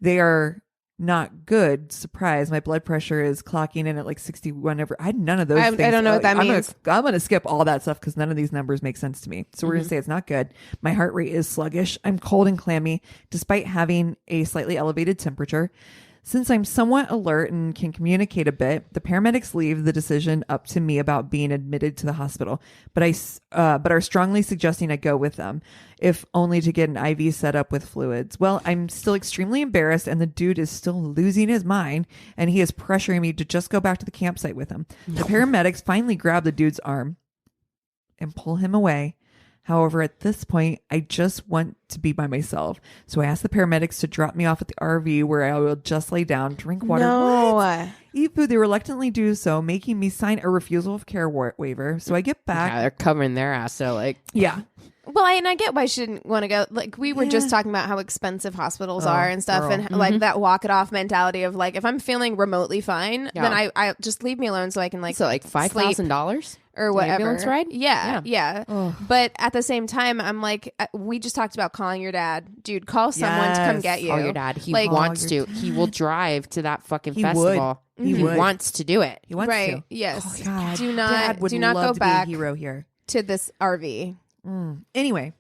they are not good. Surprise. My blood pressure is clocking in at like 61 over. I had none of those things. I don't know what that means. I'm going to skip all that stuff because none of these numbers make sense to me. So we're going to say it's not good. My heart rate is sluggish. I'm cold and clammy despite having a slightly elevated temperature. Since I'm somewhat alert and can communicate a bit, the paramedics leave the decision up to me about being admitted to the hospital, but are strongly suggesting I go with them, if only to get an IV set up with fluids. Well, I'm still extremely embarrassed, and the dude is still losing his mind, and he is pressuring me to just go back to the campsite with him. The paramedics finally grab the dude's arm and pull him away. However, at this point, I just want to be by myself. So I asked the paramedics to drop me off at the RV where I will just lay down, drink water, eat food. They reluctantly do so, making me sign a refusal of care waiver. So I get back. Yeah, they're covering their ass. So like, yeah. Well, and I get why she didn't want to go. Like, we were just talking about how expensive hospitals are and stuff, and like that walk it off mentality of like, if I'm feeling remotely fine, then I just leave me alone so I can like $5,000 or whatever. Ambulance ride? Yeah. But at the same time, I'm like, we just talked about calling your dad. Dude, call someone to come get you. Call your dad. He wants to. He will drive to that fucking festival. He wants to do it. He wants to. Yes. Oh, God. Do not go back to be a hero here to this RV. Anyway,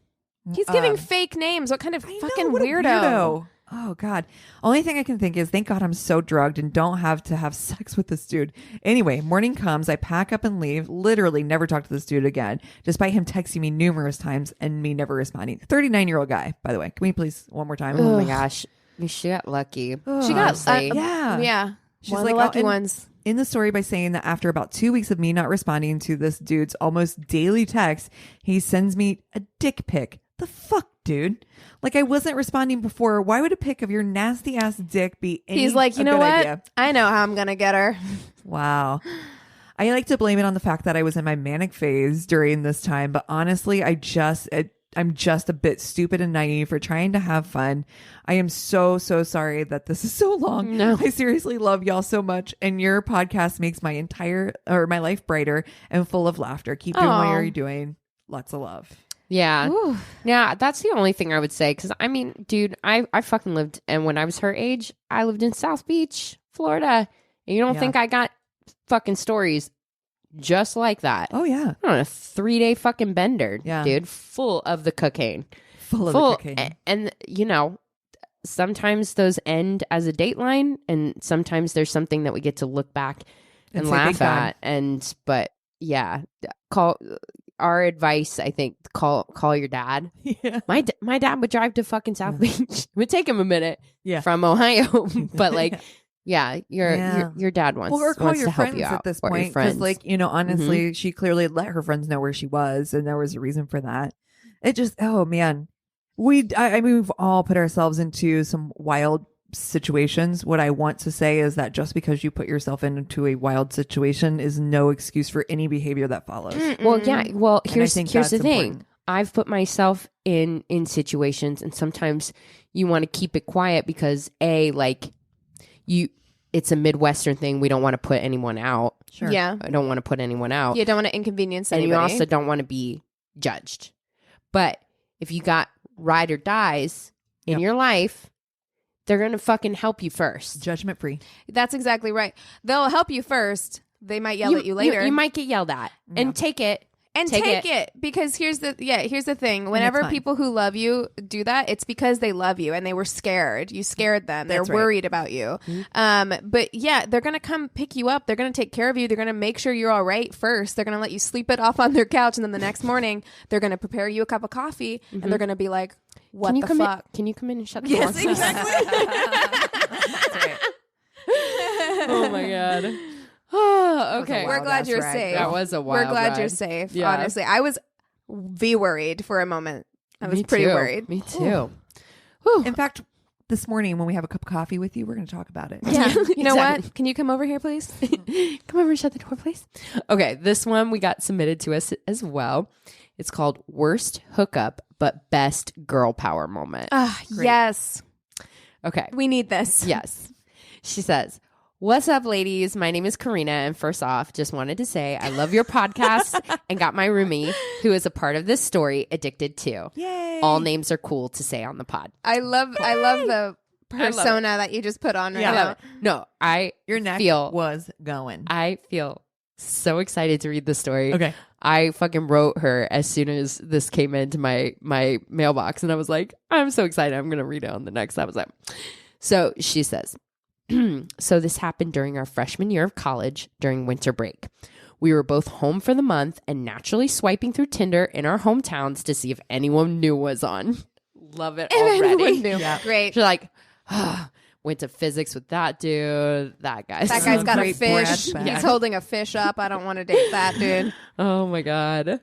he's giving fake names. What kind of fucking weirdo? Oh God. Only thing I can think is, thank God I'm so drugged and don't have to have sex with this dude. Anyway, morning comes, I pack up and leave. Literally never talk to this dude again, despite him texting me numerous times and me never responding. 39-year-old guy, by the way. Can we please one more time? Oh my gosh. She got lucky. She got yeah. She's one like of the lucky ones. In the story by saying that after about 2 weeks of me not responding to this dude's almost daily text, he sends me a dick pic. The fuck, dude? Like, I wasn't responding before. Why would a pic of your nasty ass dick be any He's like, you know what? Idea? I know how I'm going to get her. Wow. I like to blame it on the fact that I was in my manic phase during this time, but honestly, I'm just a bit stupid and naive for trying to have fun. I am so sorry that this is so long. No. I seriously love y'all so much, and your podcast makes my life brighter and full of laughter. Keep doing what you're doing. Lots of love. Yeah. Ooh. Yeah, that's the only thing I would say. Because, I mean, dude, I fucking lived, and when I was her age, I lived in South Beach, Florida. And you don't think I got fucking stories just like that? Oh, yeah. On a 3-day fucking bender, dude, full of the cocaine. Full of the cocaine. And, you know, sometimes those end as a dateline, and sometimes there's something that we get to look back and laugh at. But, yeah, our advice, I think, call your dad. Yeah. My dad would drive to fucking South Beach. It would take him a minute from Ohio. But like, your dad wants, or call your to help friends you out at this point. Because like, you know, honestly, she clearly let her friends know where she was, and there was a reason for that. It just, oh man. I mean, we've all put ourselves into some wild situations. What I want to say is that just because you put yourself into a wild situation is no excuse for any behavior that follows. Well, yeah. Well, here's the thing. Important. I've put myself in situations, and sometimes you want to keep it quiet because it's a Midwestern thing. We don't want to put anyone out. Sure. Yeah. I don't want to put anyone out. You don't want to inconvenience anybody. And you also don't want to be judged. But if you got ride or dies in your life, they're going to fucking help you first. Judgment free. That's exactly right. They'll help you first. They might yell at you later. You might get yelled at. Yeah. And take it. And take it. Because here's the thing. Whenever people who love you do that, it's because they love you and they were scared. You scared them. They're worried about you. Mm-hmm. But yeah, they're going to come pick you up. They're going to take care of you. They're going to make sure you're all right first. They're going to let you sleep it off on their couch. And then the next morning, they're going to prepare you a cup of coffee and they're going to be like, what the fuck? Can you come in and shut the door? Yes, exactly. Oh my god. Oh, okay. We're glad you're ride, safe. That was a wild We're glad ride. you're safe. Yeah. Honestly, I was worried for a moment. I was Me pretty too. worried. Me too. Whew. In fact, this morning when we have a cup of coffee with you, we're going to talk about it. Yeah. You know Exactly. what? Can you come over here, please? Come over and shut the door, please. Okay, this one we got submitted to us as well. It's called Worst Hookup, but Best Girl Power Moment. Yes. Okay. We need this. Yes. She says, "What's up, ladies? My name is Karina, and first off, just wanted to say I love your podcast and got my roomie, who is a part of this story, addicted too. Yay. All names are cool to say on the pod. I love the persona that you just put on right Yeah. now. No, Your neck feel- was going. I feel so excited to read the story. Okay. I fucking wrote her as soon as this came into my mailbox, and I was like, I'm so excited. I'm going to read it on the next episode. So she says, so this happened during our freshman year of college during winter break. We were both home for the month and naturally swiping through Tinder in our hometowns to see if anyone new was on. Love it already. Anyone knew. Yeah. Great. She's like, went to physics with that dude. That guy's That guy's got a Great fish. Brad Pitt. He's holding a fish up. I don't want to date that dude. Oh my God.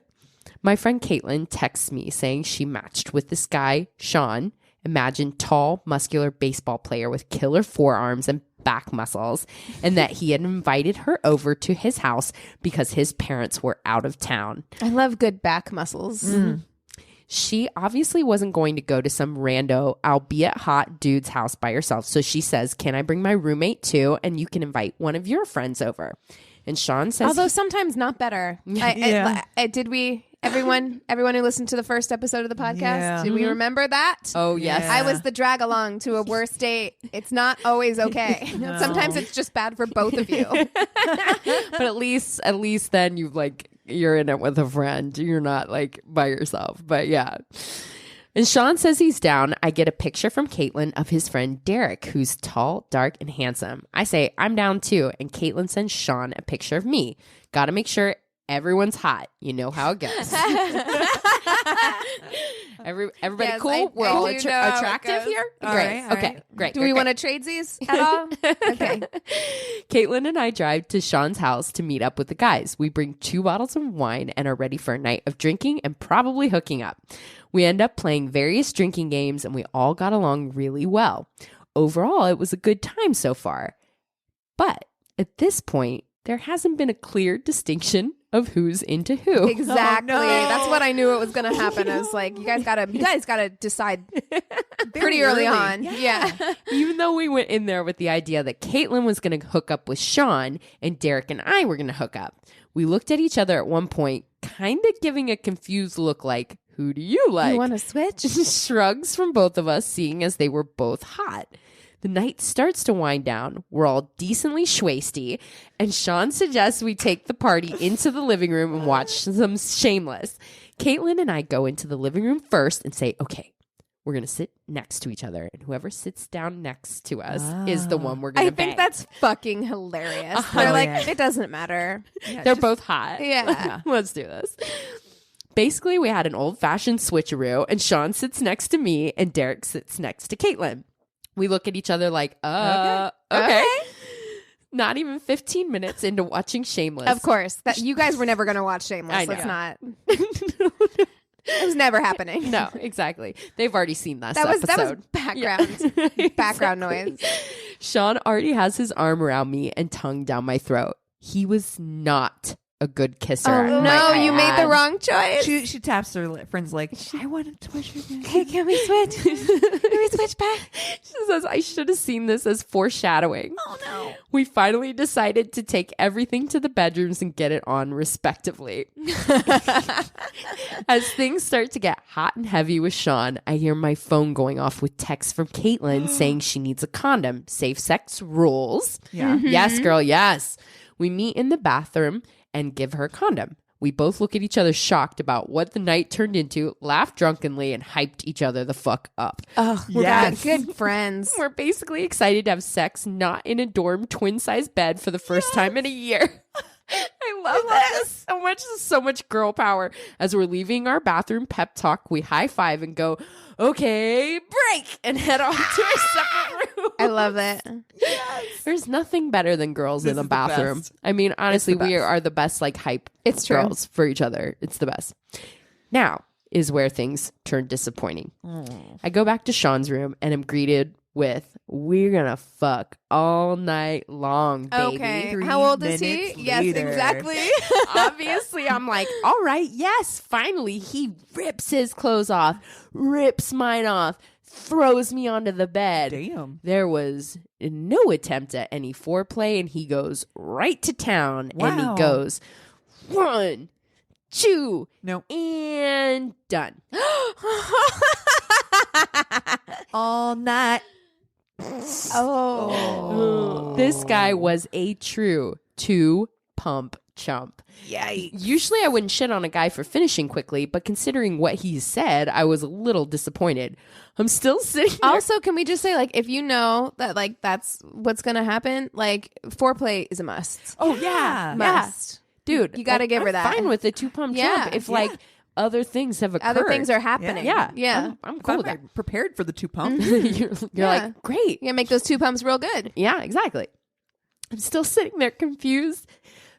My friend Caitlin texts me saying she matched with this guy, Sean. Imagine tall, muscular baseball player with killer forearms and back muscles, and that he had invited her over to his house because his parents were out of town. I love good back muscles. She obviously wasn't going to go to some rando, albeit hot dude's house by herself. So she says, can I bring my roommate too? And you can invite one of your friends over. And Sean says, Although sometimes not better. Yeah. Did we? Everyone who listened to the first episode of the podcast, Yeah. did we remember that? oh, yes. Yeah. I was the drag along to a worst date. It's not always okay. No. Sometimes it's just bad for both of you. But at least then you're in it with a friend. You're not like by yourself. But yeah. And Sean says he's down. I get a picture from Caitlin of his friend Derek, who's tall, dark, and handsome. I say, I'm down too. And Caitlin sends Sean a picture of me. Gotta make sure everyone's hot. You know how it goes. Everybody Yes, cool? We're I all do know how it attractive goes. here? All Great. right, all Okay. right. Great. Do great, we great. want to trade these at all? Okay. Caitlin and I drive to Sean's house to meet up with the guys. We bring 2 bottles of wine and are ready for a night of drinking and probably hooking up. We end up playing various drinking games and we all got along really well. Overall, it was a good time so far. But at this point, there hasn't been a clear distinction of who's into who. Exactly. Oh, no. That's what I knew it was going to happen. I was like, you guys gotta decide pretty early on. Yeah. Even though we went in there with the idea that Caitlin was going to hook up with Sean and Derek and I were going to hook up, we looked at each other at one point, kind of giving a confused look like, who do you like? You want to switch? Shrugs from both of us, seeing as they were both hot. The night starts to wind down. We're all decently schwasty, and Sean suggests we take the party into the living room and watch some Shameless. Caitlin and I go into the living room first and say, okay, we're going to sit next to each other, and whoever sits down next to us is the one we're going I to think bang. that's fucking hilarious. Oh, They're like, yeah. it doesn't matter. They're both hot. Yeah. Let's do this. Basically, we had an old-fashioned switcheroo, and Sean sits next to me, and Derek sits next to Caitlin. We look at each other like, okay. Not even 15 minutes into watching Shameless. Of course. That you guys were never going to watch Shameless. I Let's know. not. It was never happening. No, exactly. They've already seen this That was episode. background noise. Sean already has his arm around me and tongue down my throat. He was not a good kisser. Oh no, you made the wrong choice. She taps her friend's like, I want to twist your Okay, can we switch? Can we switch back? She says, I should have seen this as foreshadowing. Oh no. We finally decided to take everything to the bedrooms and get it on respectively. As things start to get hot and heavy with Sean, I hear my phone going off with texts from Caitlin saying she needs a condom. Safe sex rules. Yeah. Yes, girl, yes. We meet in the bathroom and give her a condom. We both look at each other shocked about what the night turned into, laugh drunkenly, and hyped each other the fuck up. Oh, Yes. good friends. We're basically excited to have sex not in a dorm twin-size bed for the first time in a year. I love this so much much girl power. As we're leaving our bathroom pep talk, we high five and go, okay, break, and head off to our separate room. I love it. Yes. There's nothing better than girls in a bathroom. I mean, honestly, we are the best like hype girls for each other. It's the best. Now is where things turn disappointing. I go back to Sean's room and am greeted with, we're gonna fuck all night long, baby. Okay. How old is he? Yes, exactly. Obviously, I'm like, all right, yes, finally. He rips his clothes off, rips mine off, throws me onto the bed. Damn. There was no attempt at any foreplay, and he goes right to town. Wow. And he goes, 1, 2, no, and done. All night. This guy was a true 2-pump chump. Yikes. Usually I wouldn't shit on a guy for finishing quickly, but considering what he said, I was a little disappointed. I'm still sitting there. Also, can we just say, like, if you know that, like, that's what's going to happen, like, foreplay is a must. Oh, yeah. Must. Dude, you got to give her that. I'm fine with the 2-pump chump if, like, other things have occurred. Other things are happening. Yeah. I'm cool with that. Prepared for the 2 pumps. You're like, great. You make those 2 pumps real good. Yeah, exactly. I'm still sitting there confused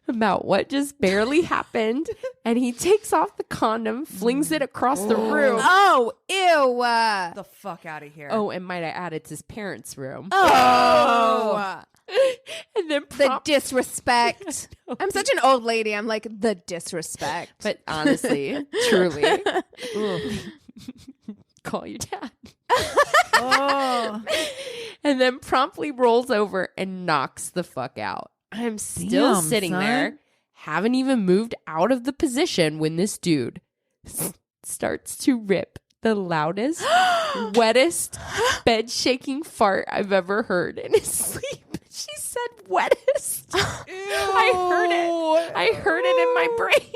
about what just barely happened. And he takes off the condom, flings it across the room. Oh, ew. The fuck out of here. Oh, and might I add, it's his parents' room. Oh. And then the disrespect. I'm such an old lady. I'm like, the disrespect. But honestly, truly, call your dad. And then promptly rolls over and knocks the fuck out. I'm still sitting there, haven't even moved out of the position when this dude starts to rip the loudest, wettest, bed-shaking fart I've ever heard in his sleep. She said wettest. I heard it in my brain.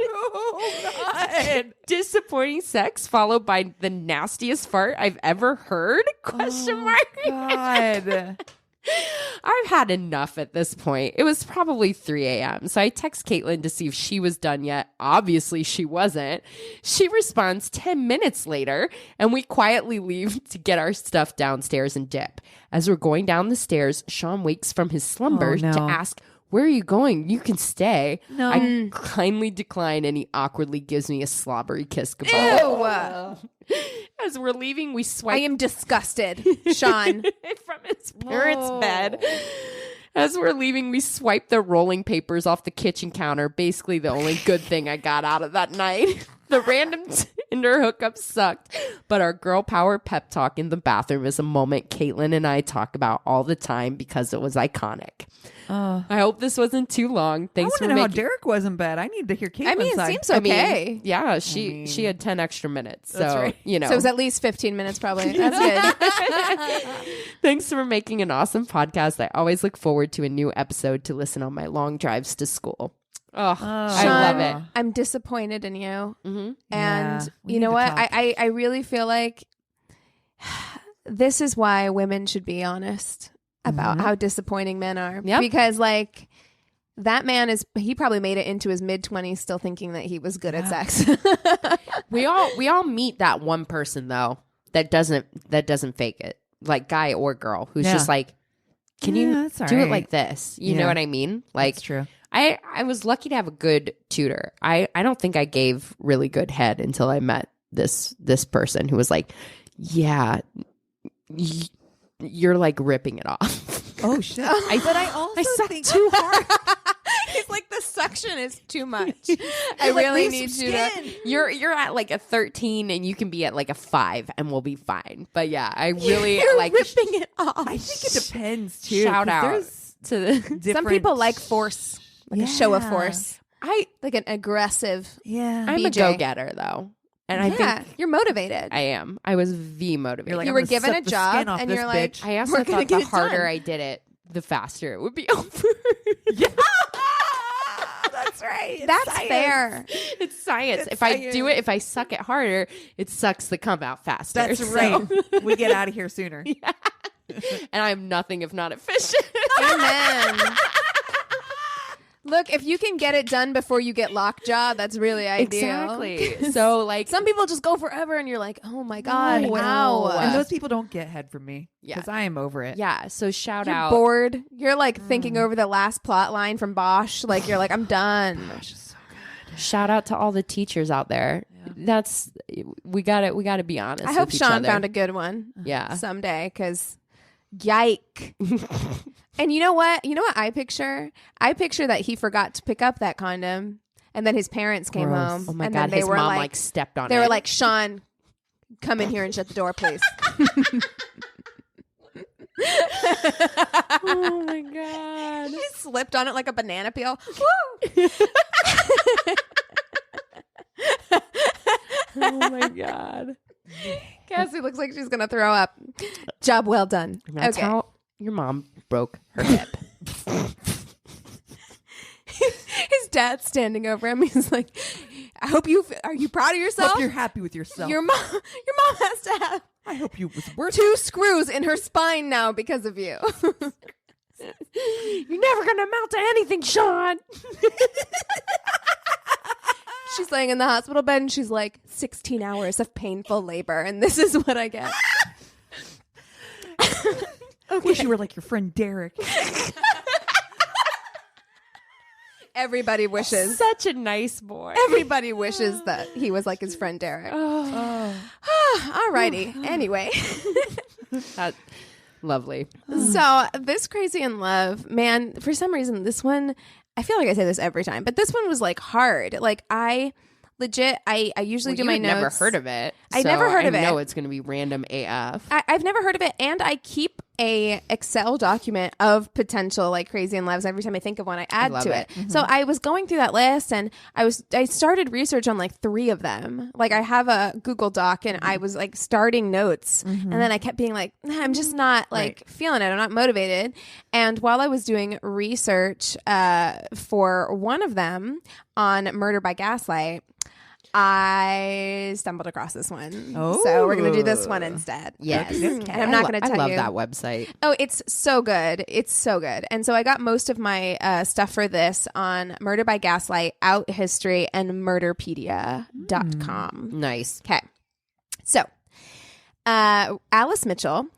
Oh, God. Disappointing sex followed by the nastiest fart I've ever heard? Question mark. God. I've had enough at this point. It was probably 3 a.m. So I text Caitlin to see if she was done yet. Obviously, she wasn't. She responds 10 minutes later, and we quietly leave to get our stuff downstairs and dip. As we're going down the stairs, Sean wakes from his slumber to ask, where are you going? You can stay. No. I kindly decline, and he awkwardly gives me a slobbery kiss goodbye. Ew. As we're leaving, we swipe. I am disgusted, Sean. From his parents' bed. As we're leaving, we swipe the rolling papers off the kitchen counter. Basically, the only good thing I got out of that night. The random Tinder hookup sucked, but our girl power pep talk in the bathroom is a moment Caitlin and I talk about all the time because it was iconic. I hope this wasn't too long. Thanks for making... how Derek was in bed. I need to hear Caitlin's I mean, it side. seems okay. Yeah, she had 10 extra minutes. So, that's right. You know. So it was at least 15 minutes probably. That's good. Thanks for making an awesome podcast. I always look forward to a new episode to listen on my long drives to school. Oh, I love it. I'm disappointed in you. Mm-hmm. And you know what? I really feel like this is why women should be honest about how disappointing men are. Yep. Because like that man he probably made it into his mid-20s still thinking that he was good at sex. We all meet that one person though that doesn't fake it. Like guy or girl who's just like, can you do it like this? You know what I mean? Like that's true. I was lucky to have a good tutor. I don't think I gave really good head until I met this person who was like, yeah, you're like ripping it off. Oh shit! But I also think too hard. It's like the suction is too much. I really need you to. You're at like a 13 and you can be at like a 5 and we'll be fine. But yeah, I really You're like ripping it off. I think it depends too. Shout out to the Some people like force, like a show of force. I like an aggressive. Yeah, I'm a BJ. go-getter though. And I think you're motivated. I am. I was motivated. You're like, you I'm were gonna given suck a the job skin off and this you're like, bitch. I also we're gonna thought get the it harder done. I did it, the faster it would be over. Yeah. That's right. It's That's science. fair. It's science. It's if I science. do it, if I suck it harder, it sucks to come out faster. That's So- right. We get out of here sooner. And I'm nothing if not efficient. Amen. Look, if you can get it done before you get lockjaw, that's really ideal. Exactly. So like some people just go forever and you're like, oh my God, wow. And those people don't get head from me because Yeah. I am over it. Yeah. So shout You're out. bored. You're like thinking over the last plot line from Bosch. Like you're like, I'm done. Gosh, it's so good. Shout out to all the teachers out there. That's we got to be honest. I hope with each Sean other. found a good one Yeah. someday because yike. And you know what? You know what I picture? I picture that he forgot to pick up that condom and then his parents came Gross. home. Oh my and God. then they His were mom like stepped on it. they were like, Sean, come in here and shut the door, please. oh my God. He slipped on it like a banana peel. Woo! Oh my God. Cassie looks like she's gonna throw up. Job well done. That's okay. how your mom broke her hip. His dad's standing over him. He's like, I hope are you proud of yourself? Hope you're happy with yourself. Your mom has to have I hope you was worth 2 screws in her spine now because of you. You're never gonna amount to anything, Sean. She's laying in the hospital bed and she's like, 16 hours of painful labor, and this is what I get. Wish you were like your friend Derek. Everybody wishes. Such a nice boy. Everybody wishes that he was like his friend Derek. Alrighty. Anyway. That's lovely. So this Crazy in Love, man, for some reason, this one, I feel like I say this every time, but this one was like hard. Like I usually do my notes. Never heard of it. I never heard of it. I know it's going to be random AF. I've never heard of it, and I keep a Excel document of potential like Crazy in Loves. Every time I think of one, I add to it. Mm-hmm. So I was going through that list, and I started research on like 3 of them. Like I have a Google Doc, and I was like starting notes, and then I kept being like, I'm just not like feeling it. I'm not motivated. And while I was doing research for one of them on Murder by Gaslight, I stumbled across this one. Oh. So we're going to do this one instead. Yes. And I'm not going to tell you. I love that website. Oh, it's so good. It's so good. And so I got most of my stuff for this on Murder by Gaslight, Out History, and Murderpedia.com. Nice. Okay. So Alice Mitchell.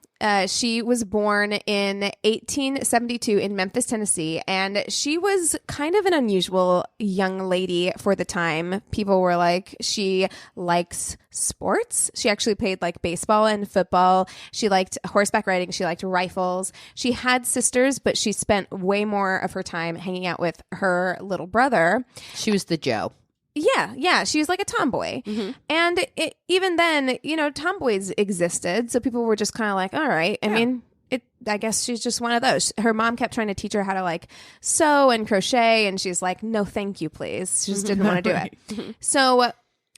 She was born in 1872 in Memphis, Tennessee, and she was kind of an unusual young lady for the time. People were like, she likes sports. She actually played like baseball and football. She liked horseback riding. She liked rifles. She had sisters, but she spent way more of her time hanging out with her little brother. She was the Joe. Yeah. She was like a tomboy. Mm-hmm. And even then, tomboys existed. So people were just kind of like, all right. I mean, I guess she's just one of those. Her mom kept trying to teach her how to like sew and crochet. And she's like, no, thank you, please. She just didn't want to do it. So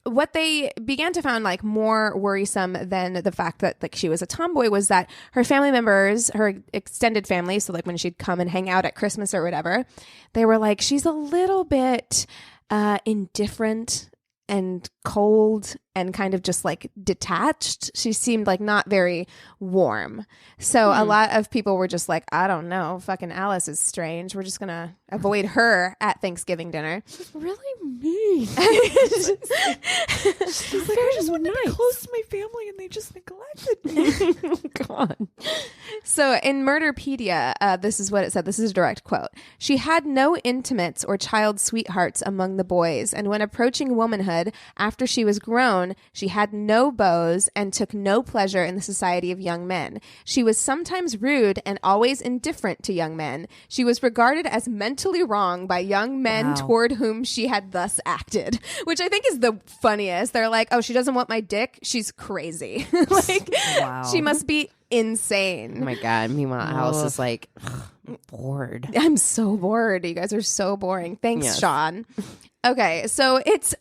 what they began to find like more worrisome than the fact that like she was a tomboy was that her family members, her extended family, so like when she'd come and hang out at Christmas or whatever, they were like, she's a little bit indifferent and cold and kind of just like detached. She seemed like not very warm. So a lot of people were just like, I don't know, fucking Alice is strange. We're just going to avoid her at Thanksgiving dinner. She's really mean. She's like, I just want to be close to my family and they just neglected me. Oh, God. So in Murderpedia, this is what it said. This is a direct quote. She had no intimates or child sweethearts among the boys, and when approaching womanhood, after she was grown, she had no beaux and took no pleasure in the society of young men. She was sometimes rude and always indifferent to young men. She was regarded as mentally wrong by young men toward whom she had thus acted, which I think is the funniest. They're like, oh, she doesn't want my dick. She's crazy. Like, she must be insane. Oh my God. Meanwhile, Alice is like, I'm bored. I'm so bored. You guys are so boring. Thanks, Sean. Okay, so it's...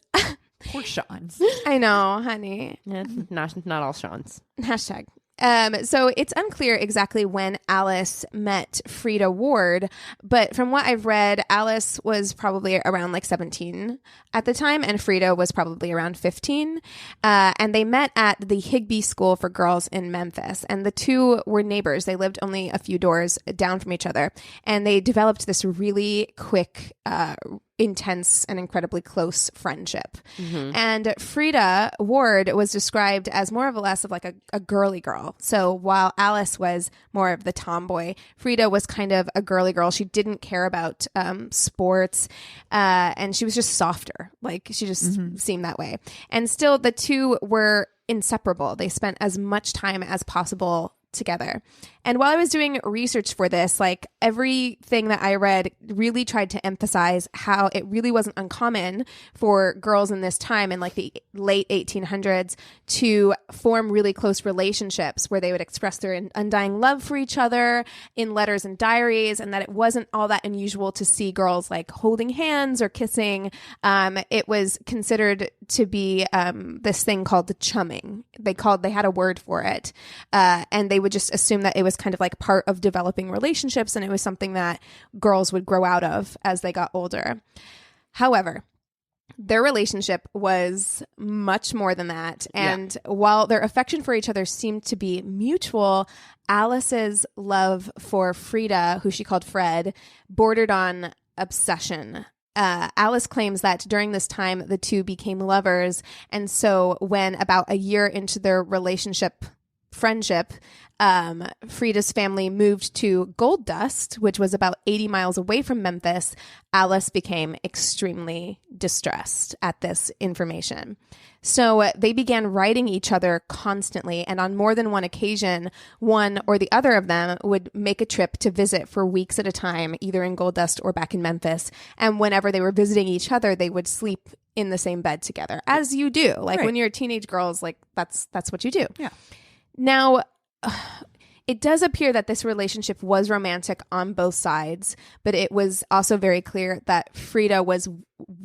Poor Sean's. I know, honey. Yeah, not all Sean's. Hashtag. So it's unclear exactly when Alice met Frida Ward, but from what I've read, Alice was probably around like 17 at the time, and Frida was probably around 15. And they met at the Higbee School for Girls in Memphis, and the two were neighbors. They lived only a few doors down from each other, and they developed this really quick, intense and incredibly close friendship. And Frida Ward was described as more or less of like a girly girl. So while Alice was more of the tomboy, Frida was kind of a girly girl. She didn't care about sports, and she was just softer. Like she just seemed that way. And still the two were inseparable. They spent as much time as possible together. And while I was doing research for this, like everything that I read really tried to emphasize how it really wasn't uncommon for girls in this time in like the late 1800s to form really close relationships where they would express their undying love for each other in letters and diaries, and that it wasn't all that unusual to see girls like holding hands or kissing. It was considered to be this thing called the chumming. They had a word for it, and they would just assume that it was kind of like part of developing relationships, and it was something that girls would grow out of as they got older. However, their relationship was much more than that. And while their affection for each other seemed to be mutual, Alice's love for Frida, who she called Fred, bordered on obsession. Alice claims that during this time, the two became lovers. And so when about a year into their friendship, Frida's family moved to Gold Dust, which was about 80 miles away from Memphis. Alice became extremely distressed at this information. So they began writing each other constantly, and on more than one occasion, one or the other of them would make a trip to visit for weeks at a time, either in Gold Dust or back in Memphis. And whenever they were visiting each other, they would sleep in the same bed together, as you do. Like when you're teenage girls, like that's what you do. Yeah. Now, it does appear that this relationship was romantic on both sides, but it was also very clear that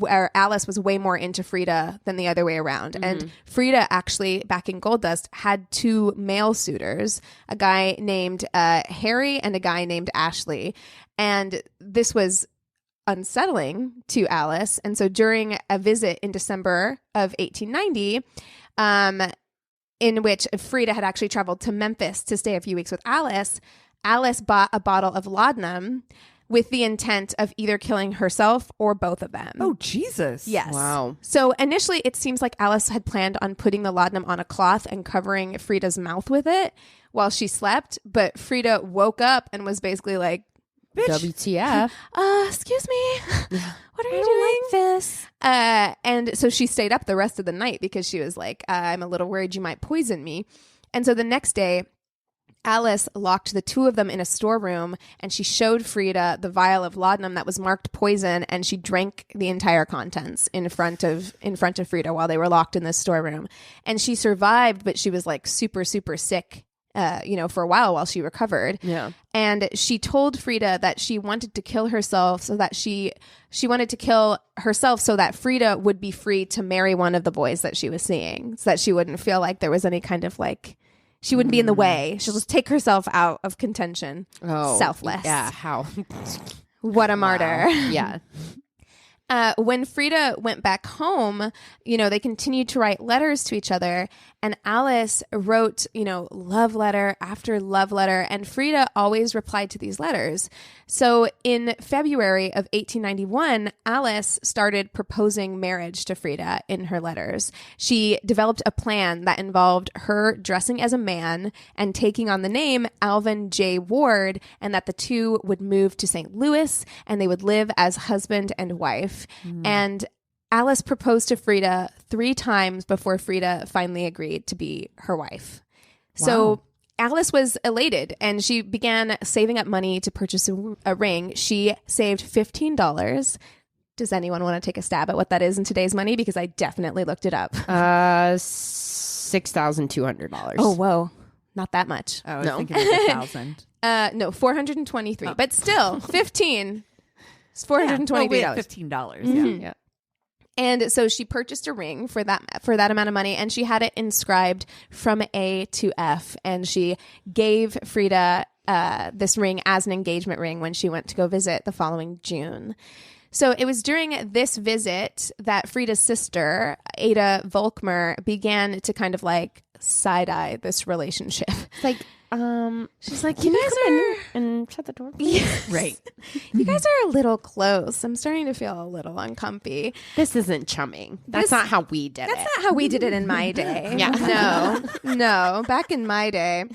Alice was way more into Frida than the other way around. And Frida actually, back in Gold Dust, had two male suitors, a guy named Harry and a guy named Ashley. And this was unsettling to Alice. And so during a visit in December of 1890, in which Frida had actually traveled to Memphis to stay a few weeks with Alice bought a bottle of laudanum with the intent of either killing herself or both of them. Oh, Jesus. Yes. Wow. So initially, it seems like Alice had planned on putting the laudanum on a cloth and covering Frida's mouth with it while she slept. But Frida woke up and was basically like, WTF. Excuse me. What are you doing? Like this. And so she stayed up the rest of the night because she was like, I'm a little worried you might poison me. And so the next day, Alice locked the two of them in a storeroom, and she showed Frida the vial of laudanum that was marked poison, and she drank the entire contents in front of Frida while they were locked in this storeroom. And she survived, but she was like super, super sick. For a while she recovered. Yeah. And she told Frida that she wanted to kill herself so that she wanted to kill herself so that Frida would be free to marry one of the boys that she was seeing, so that she wouldn't feel like there was any kind of like, she wouldn't be in the way. She'll just take herself out of contention. Oh, selfless. Yeah. How? What a martyr. Yeah. When Frida went back home, they continued to write letters to each other, and Alice wrote, love letter after love letter, and Frida always replied to these letters. So in February of 1891, Alice started proposing marriage to Frida in her letters. She developed a plan that involved her dressing as a man and taking on the name Alvin J. Ward, and that the two would move to St. Louis and they would live as husband and wife. And Alice proposed to Frida 3 times before Frida finally agreed to be her wife. Wow. So Alice was elated, and she began saving up money to purchase a ring. She saved $15. Does anyone want to take a stab at what that is in today's money? Because I definitely looked it up. $6,200. Oh, whoa. Not that much. I was thinking it was 1,000. No, 423. But still, 15. It's $423. $15. Mm-hmm. Yeah. And so she purchased a ring for that amount of money, and she had it inscribed from A to F. And she gave Frida this ring as an engagement ring when she went to go visit the following June. So it was during this visit that Frida's sister, Ada Volkmer, began to kind of like side-eye this relationship. Like, she's like, you guys are and shut the door. Yeah. Right. You guys are a little close. I'm starting to feel a little uncomfy. This isn't chumming. That's not how we did it. That's not how we did it in my day. Yeah. No, back in my day.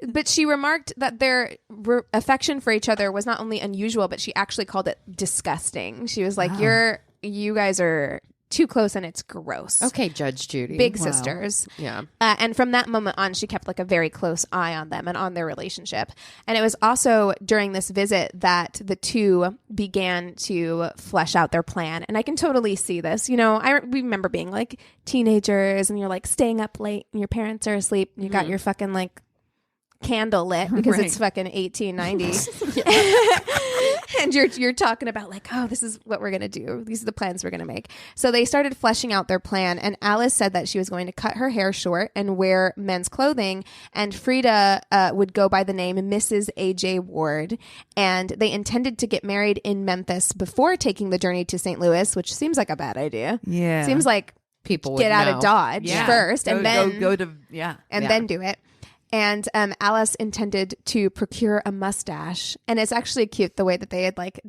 But she remarked that their affection for each other was not only unusual, but she actually called it disgusting. She was like, you guys are too close and it's gross. Okay, Judge Judy. Big sisters. Yeah. And from that moment on, she kept like a very close eye on them and on their relationship. And it was also during this visit that the two began to flesh out their plan. And I can totally see this. You know, we remember being like teenagers and you're like staying up late and your parents are asleep and you got your fucking like candle lit because it's fucking 1890. And you're talking about like, oh, this is what we're going to do. These are the plans we're going to make. So they started fleshing out their plan. And Alice said that she was going to cut her hair short and wear men's clothing. And Frida would go by the name Mrs. A.J. Ward. And they intended to get married in Memphis before taking the journey to St. Louis, which seems like a bad idea. Yeah. Seems like people would get out know. of Dodge first and then go to then do it. And Alice intended to procure a mustache. And it's actually cute the way that they had like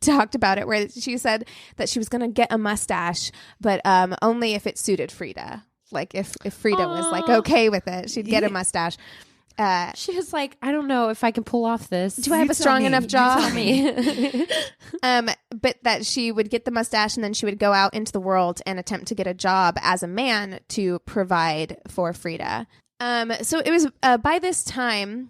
talked about it, where she said that she was going to get a mustache, but only if it suited Frida. Like if Frida was like okay with it, she'd get a mustache. She was like, I don't know if I can pull off this. Do I have a strong enough jaw? Tell me. But that she would get the mustache and then she would go out into the world and attempt to get a job as a man to provide for Frida. So it was by this time,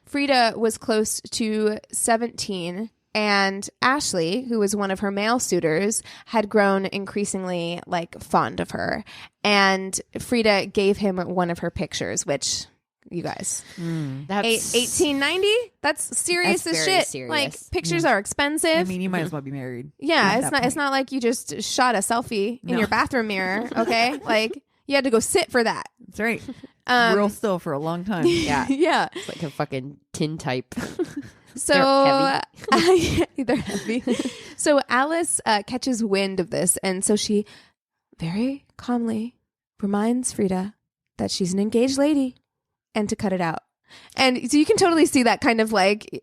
Frida was close to 17, and Ashley, who was one of her male suitors, had grown increasingly like fond of her. And Frida gave him one of her pictures, which you guys, That's 1890. That's serious That's as very shit. serious. Like pictures are expensive. I mean, you might as well be married. Yeah, it's not like you just shot a selfie in your bathroom mirror. Okay, like you had to go sit for that. That's right. Real still for a long time. Yeah. Yeah. It's like a fucking tintype. So they're heavy. So Alice catches wind of this, and so she very calmly reminds Frida that she's an engaged lady and to cut it out. And so you can totally see that kind of like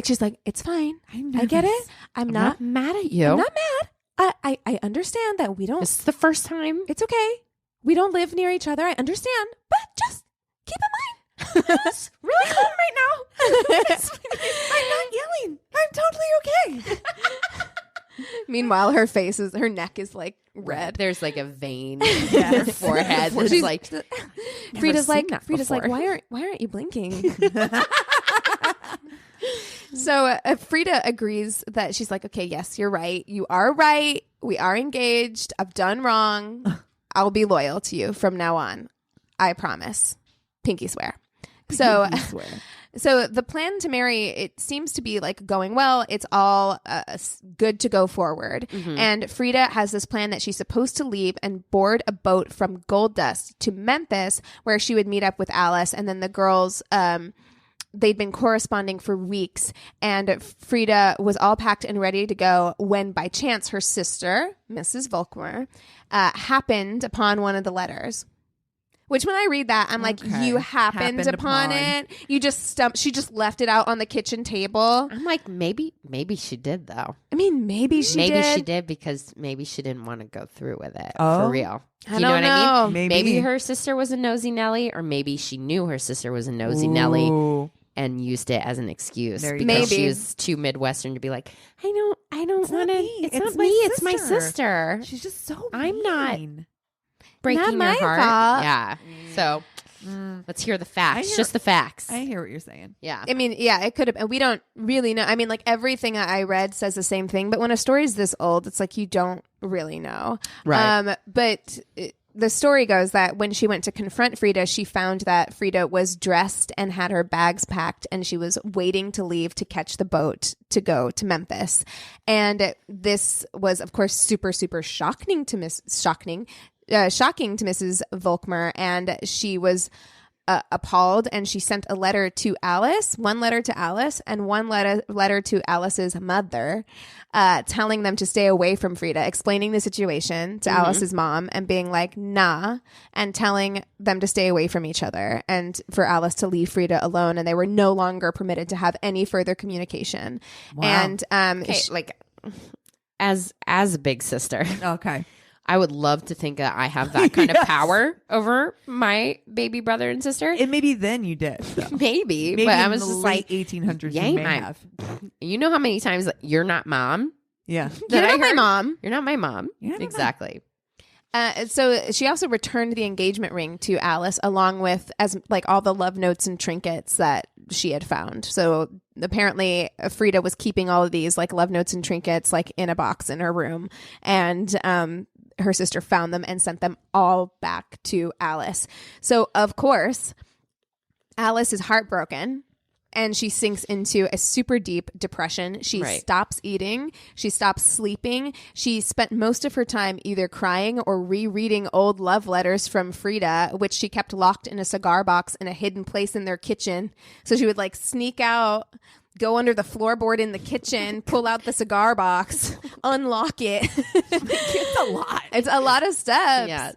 she's like, it's fine. I get it. I'm not mad at you. I'm not mad. I understand that we don't. This is the first time. It's okay. We don't live near each other. I understand, but just keep in mind, it's really calm right now. I'm not yelling. I'm totally okay. Meanwhile, her neck is like red. There's like a vein in her forehead. That's like Frida's like, why aren't you blinking? So Frida agrees that she's like, okay, yes, you're right. You are right. We are engaged. I've done wrong. I'll be loyal to you from now on. I promise. Pinky swear. So the plan to marry, it seems to be like going well. It's all good to go forward. Mm-hmm. And Frida has this plan that she's supposed to leave and board a boat from Gold Dust to Memphis, where she would meet up with Alice. And then the girls, they'd been corresponding for weeks. And Frida was all packed and ready to go when by chance her sister, Mrs. Volkmer, happened upon one of the letters. Which when I read that, I'm like, you happened upon it. You just she just left it out on the kitchen table. I'm like, maybe she did though. I mean, maybe she did because maybe she didn't want to go through with it for real. I don't know. I mean? Maybe her sister was a nosy Nelly, or maybe she knew her sister was a nosy Nelly and used it as an excuse because she was too Midwestern to be like, I don't want to. It's not me. It's my sister. She's just so mean. I'm not breaking not my your heart. fault. Yeah. So let's hear the facts. Just the facts. I hear what you're saying. Yeah. I mean, yeah, it could have. We don't really know. I mean, like everything I read says the same thing. But when a story is this old, it's like you don't really know. Right. But the story goes that when she went to confront Frida, she found that Frida was dressed and had her bags packed, and she was waiting to leave to catch the boat to go to Memphis. And this was, of course, super, super shocking to Mrs. Volkmer, and she was appalled, and she sent one letter to Alice, and one letter to Alice's mother, telling them to stay away from Frida, explaining the situation to Alice's mom and being like, nah, and telling them to stay away from each other and for Alice to leave Frida alone, and they were no longer permitted to have any further communication. Wow. And as a big sister, Okay. I would love to think that I have that kind of power over my baby brother and sister. And maybe then you did. Maybe, Maybe but I in was the just late like, 1800s yeah, you may have. you know how many times you're not mom? Yeah. You're not my mom. You're not my mom. You're not my Exactly. So she also returned the engagement ring to Alice, along with all the love notes and trinkets that she had found. So apparently Frida was keeping all of these like love notes and trinkets like in a box in her room, and her sister found them and sent them all back to Alice. So of course Alice is heartbroken, and she sinks into a super deep depression. She stops eating. She stops sleeping. She spent most of her time either crying or rereading old love letters from Frida, which she kept locked in a cigar box in a hidden place in their kitchen. So she would like sneak out, go under the floorboard in the kitchen, pull out the cigar box, unlock it. It's a lot. It's a lot of steps. Yeah.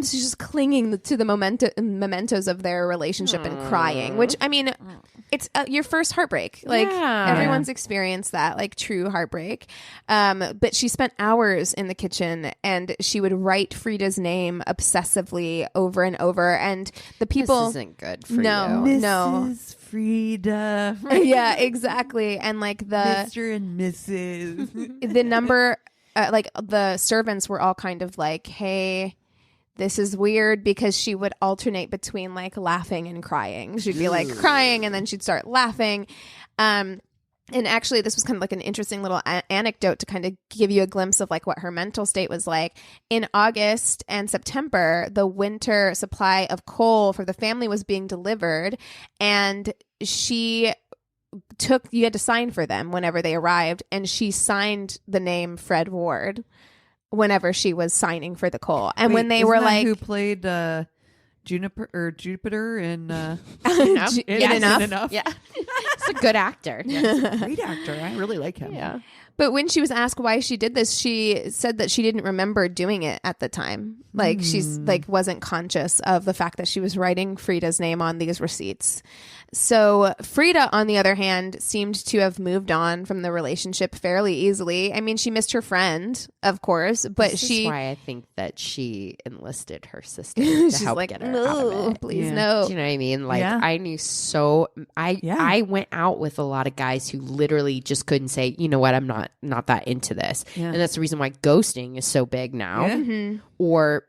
She's just clinging to the mementos of their relationship and crying, which, I mean, it's your first heartbreak. Like, everyone's experienced that, like, true heartbreak. But she spent hours in the kitchen, and she would write Frida's name obsessively over and over. And the people... This isn't good for you. No. Mrs. Frida. Yeah, exactly. And, like, Mr. and Mrs. the number... the servants were all kind of like, hey... This is weird, because she would alternate between like laughing and crying. She'd be like crying, and then she'd start laughing. And actually, this was kind of like an interesting little anecdote to kind of give you a glimpse of like what her mental state was like. In August and September, the winter supply of coal for the family was being delivered, and you had to sign for them whenever they arrived, and she signed the name Fred Ward whenever she was signing for the coal. And when they were like, who played Jupiter in Enough? Enough? Yeah. He's a good actor. great actor. I really like him. Yeah. But when she was asked why she did this, she said that she didn't remember doing it at the time. Like she's like wasn't conscious of the fact that she was writing Frida's name on these receipts. So Frida, on the other hand, seemed to have moved on from the relationship fairly easily. I mean, she missed her friend, of course, but This is why I think that she enlisted her sister to she's help like, get her out of it. please Yeah. no. Do you know what I mean? Like, Yeah. I knew I went out with a lot of guys who literally just couldn't say, you know what, I'm not that into this. Yeah. And that's the reason why ghosting is so big now. Yeah. Mm-hmm. Or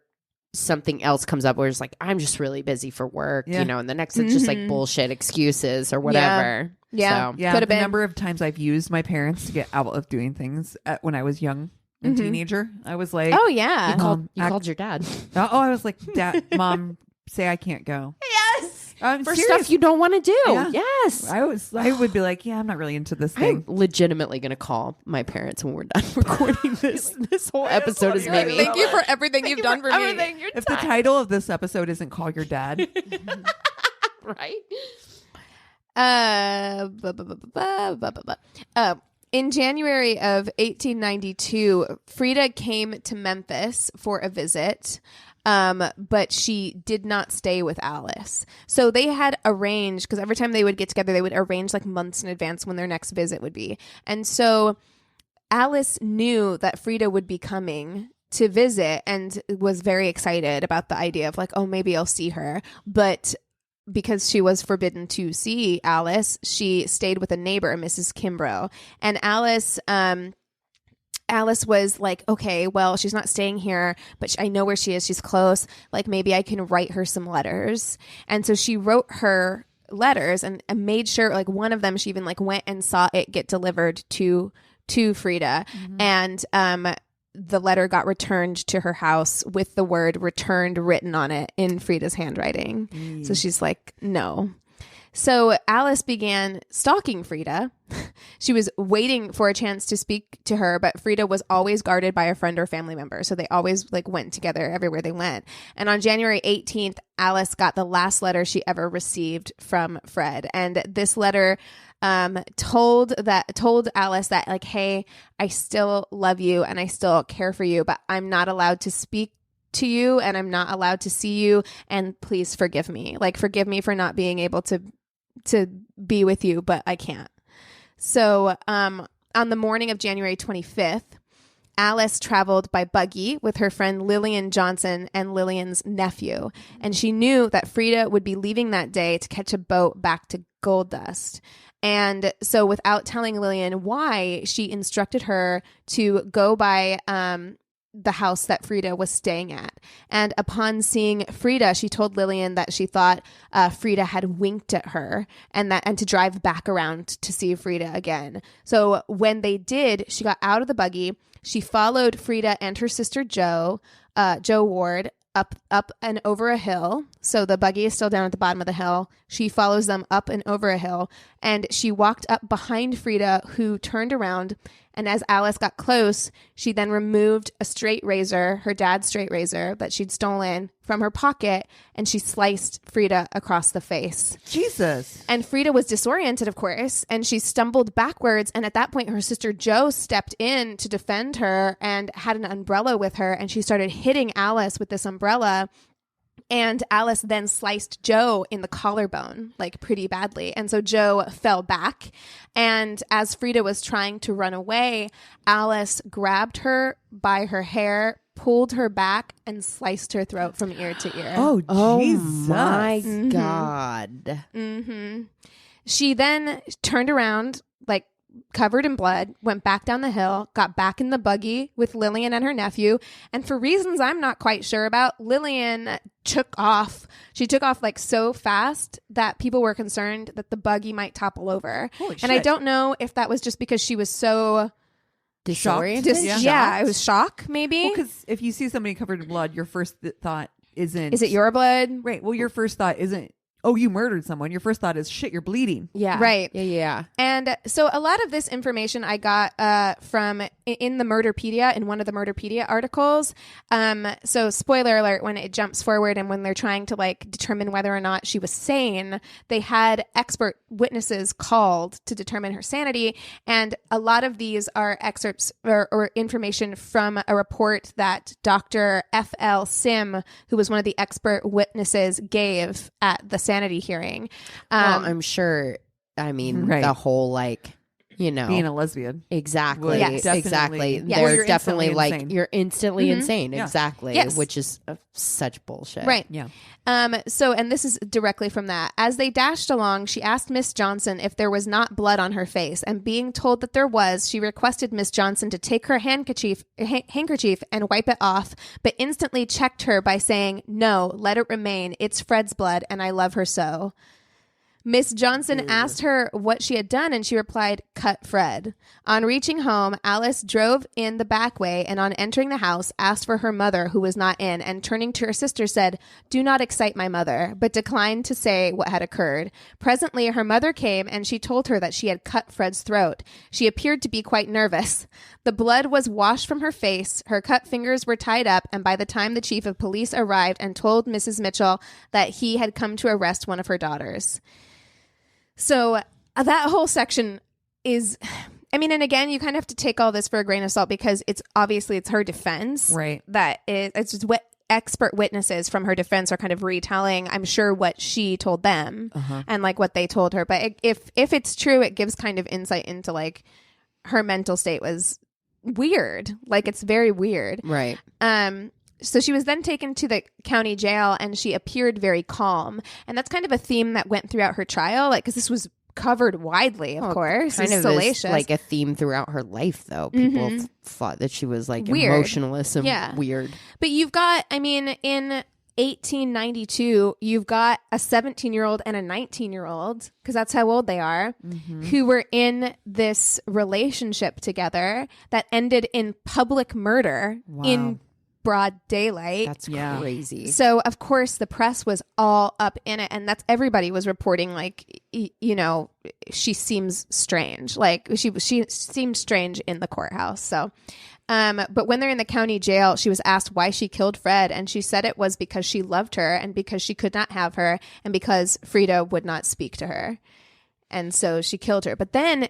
something else comes up where it's like, I'm just really busy for work, Yeah. you know, and the next it's just like bullshit excuses or whatever. Yeah. So, Yeah, Could have the been. number of times I've used my parents to get out of doing things when I was young and teenager. I was like, Oh yeah. you called your dad. I was like, Dad, Mom, say I can't go. Yes. I'm For serious. stuff you don't want to do. Yeah. Yes. I would be like, yeah, I'm not really into this thing. I'm legitimately going to call my parents when we're done recording this. This whole episode is maybe. Thank you for everything you've done for me. everything. Your If the title of this episode isn't Call Your Dad, right? In January of 1892, Frida came to Memphis for a visit, but she did not stay with Alice. So they had arranged, because every time they would get together, they would arrange like months in advance when their next visit would be. And so Alice knew that Frida would be coming to visit and was very excited about the idea of like, oh, maybe I'll see her. But because she was forbidden to see Alice, she stayed with a neighbor, Mrs. Kimbrough. And Alice was like, okay, well, she's not staying here, but I know where she is. She's close. Like, maybe I can write her some letters. And so she wrote her letters and made sure, like, one of them, she even like went and saw it get delivered to Frida. And the letter got returned to her house with the word returned written on it in Frida's handwriting. So she's like, no. So Alice began stalking Frida. She was waiting for a chance to speak to her, but Frida was always guarded by a friend or family member. So they always like went together everywhere they went. And on January 18th, Alice got the last letter she ever received from Fred. And this letter told Alice that like, hey, I still love you and I still care for you, but I'm not allowed to speak to you and I'm not allowed to see you, and please forgive me. Like, forgive me for not being able to be with you, but I can't. So on the morning of January 25th, Alice traveled by buggy with her friend Lillian Johnson and Lillian's nephew, and she knew that Frida would be leaving that day to catch a boat back to Gold Dust. And so without telling Lillian why, she instructed her to go by the house that Frida was staying at. And upon seeing Frida, she told Lillian that she thought Frida had winked at her and to drive back around to see Frida again. So when they did, she got out of the buggy. She followed Frida and her sister Jo Ward up and over a hill. So the buggy is still down at the bottom of the hill. She follows them up and over a hill, and she walked up behind Frida, who turned around. And as Alice got close, she then removed a straight razor, her dad's straight razor that she'd stolen, from her pocket, and she sliced Frida across the face. Jesus. And Frida was disoriented, of course, and she stumbled backwards. And at that point, her sister Jo stepped in to defend her and had an umbrella with her, and she started hitting Alice with this umbrella. And Alice then sliced Jo in the collarbone, like pretty badly. And so Jo fell back. And as Frida was trying to run away, Alice grabbed her by her hair, pulled her back, and sliced her throat from ear to ear. Oh, Jesus. My God. Mm-hmm. She then turned around, like covered in blood, went back down the hill, got back in the buggy with Lillian and her nephew. And for reasons I'm not quite sure about, Lillian took off. She took off like so fast that people were concerned that the buggy might topple over. Holy and shit. I don't know if that was just because she was so Disoriented? yeah, it was shock maybe. Well, because if you see somebody covered in blood, your first thought isn't... Is it your blood? Right. Well, your first thought isn't, oh, you murdered someone. Your first thought is, shit, you're bleeding. Yeah. Right. Yeah. And so a lot of this information I got from in the Murderpedia, in one of the Murderpedia articles. So spoiler alert, when it jumps forward and when they're trying to like determine whether or not she was sane, they had expert witnesses called to determine her sanity. And a lot of these are excerpts or information from a report that Dr. F.L. Sim, who was one of the expert witnesses, gave at the sanity hearing. Well, I'm sure, I mean, Right. the whole like, you know, Being a lesbian. Exactly. Yes. Exactly. Yes. They're Well, you're definitely instantly like, insane. you're instantly insane. Yeah. Exactly. Yes. Which is such bullshit. Right. Yeah. So, and this is directly from that. As they dashed along, she asked Miss Johnson if there was not blood on her face, and being told that there was, she requested Miss Johnson to take her handkerchief and wipe it off, but instantly checked her by saying, "No, let it remain. It's Fred's blood, and I love her so." Miss Johnson asked her what she had done, and she replied, "Cut Fred." On reaching home, Alice drove in the back way, and on entering the house, asked for her mother, who was not in, and turning to her sister said, "Do not excite my mother," but declined to say what had occurred. Presently, her mother came, and she told her that she had cut Fred's throat. She appeared to be quite nervous. The blood was washed from her face, her cut fingers were tied up, and by the time the chief of police arrived and told Mrs. Mitchell that he had come to arrest one of her daughters. So that whole section is, I mean, and again, you kind of have to take all this for a grain of salt because it's her defense. Right. It's just what expert witnesses from her defense are kind of retelling, I'm sure, what she told them and like what they told her. But if it's true, it gives kind of insight into like her mental state was weird. Like it's very weird. Right. So she was then taken to the county jail, and she appeared very calm. And that's kind of a theme that went throughout her trial, like because this was covered widely, of course. Kind of salacious. is like a theme throughout her life, though. People thought that she was like Weird. emotionless and Yeah. weird. But you've got, I mean, in 1892, you've got a 17-year-old and a 19-year-old, because that's how old they are, who were in this relationship together that ended in public murder in broad daylight. That's crazy. So of course the press was all up in it, and that's everybody was reporting like, you know, she seems strange. Like she seemed strange in the courthouse. So but when they're in the county jail, she was asked why she killed Fred, and she said it was because she loved her and because she could not have her and because Frida would not speak to her. And so she killed her. But then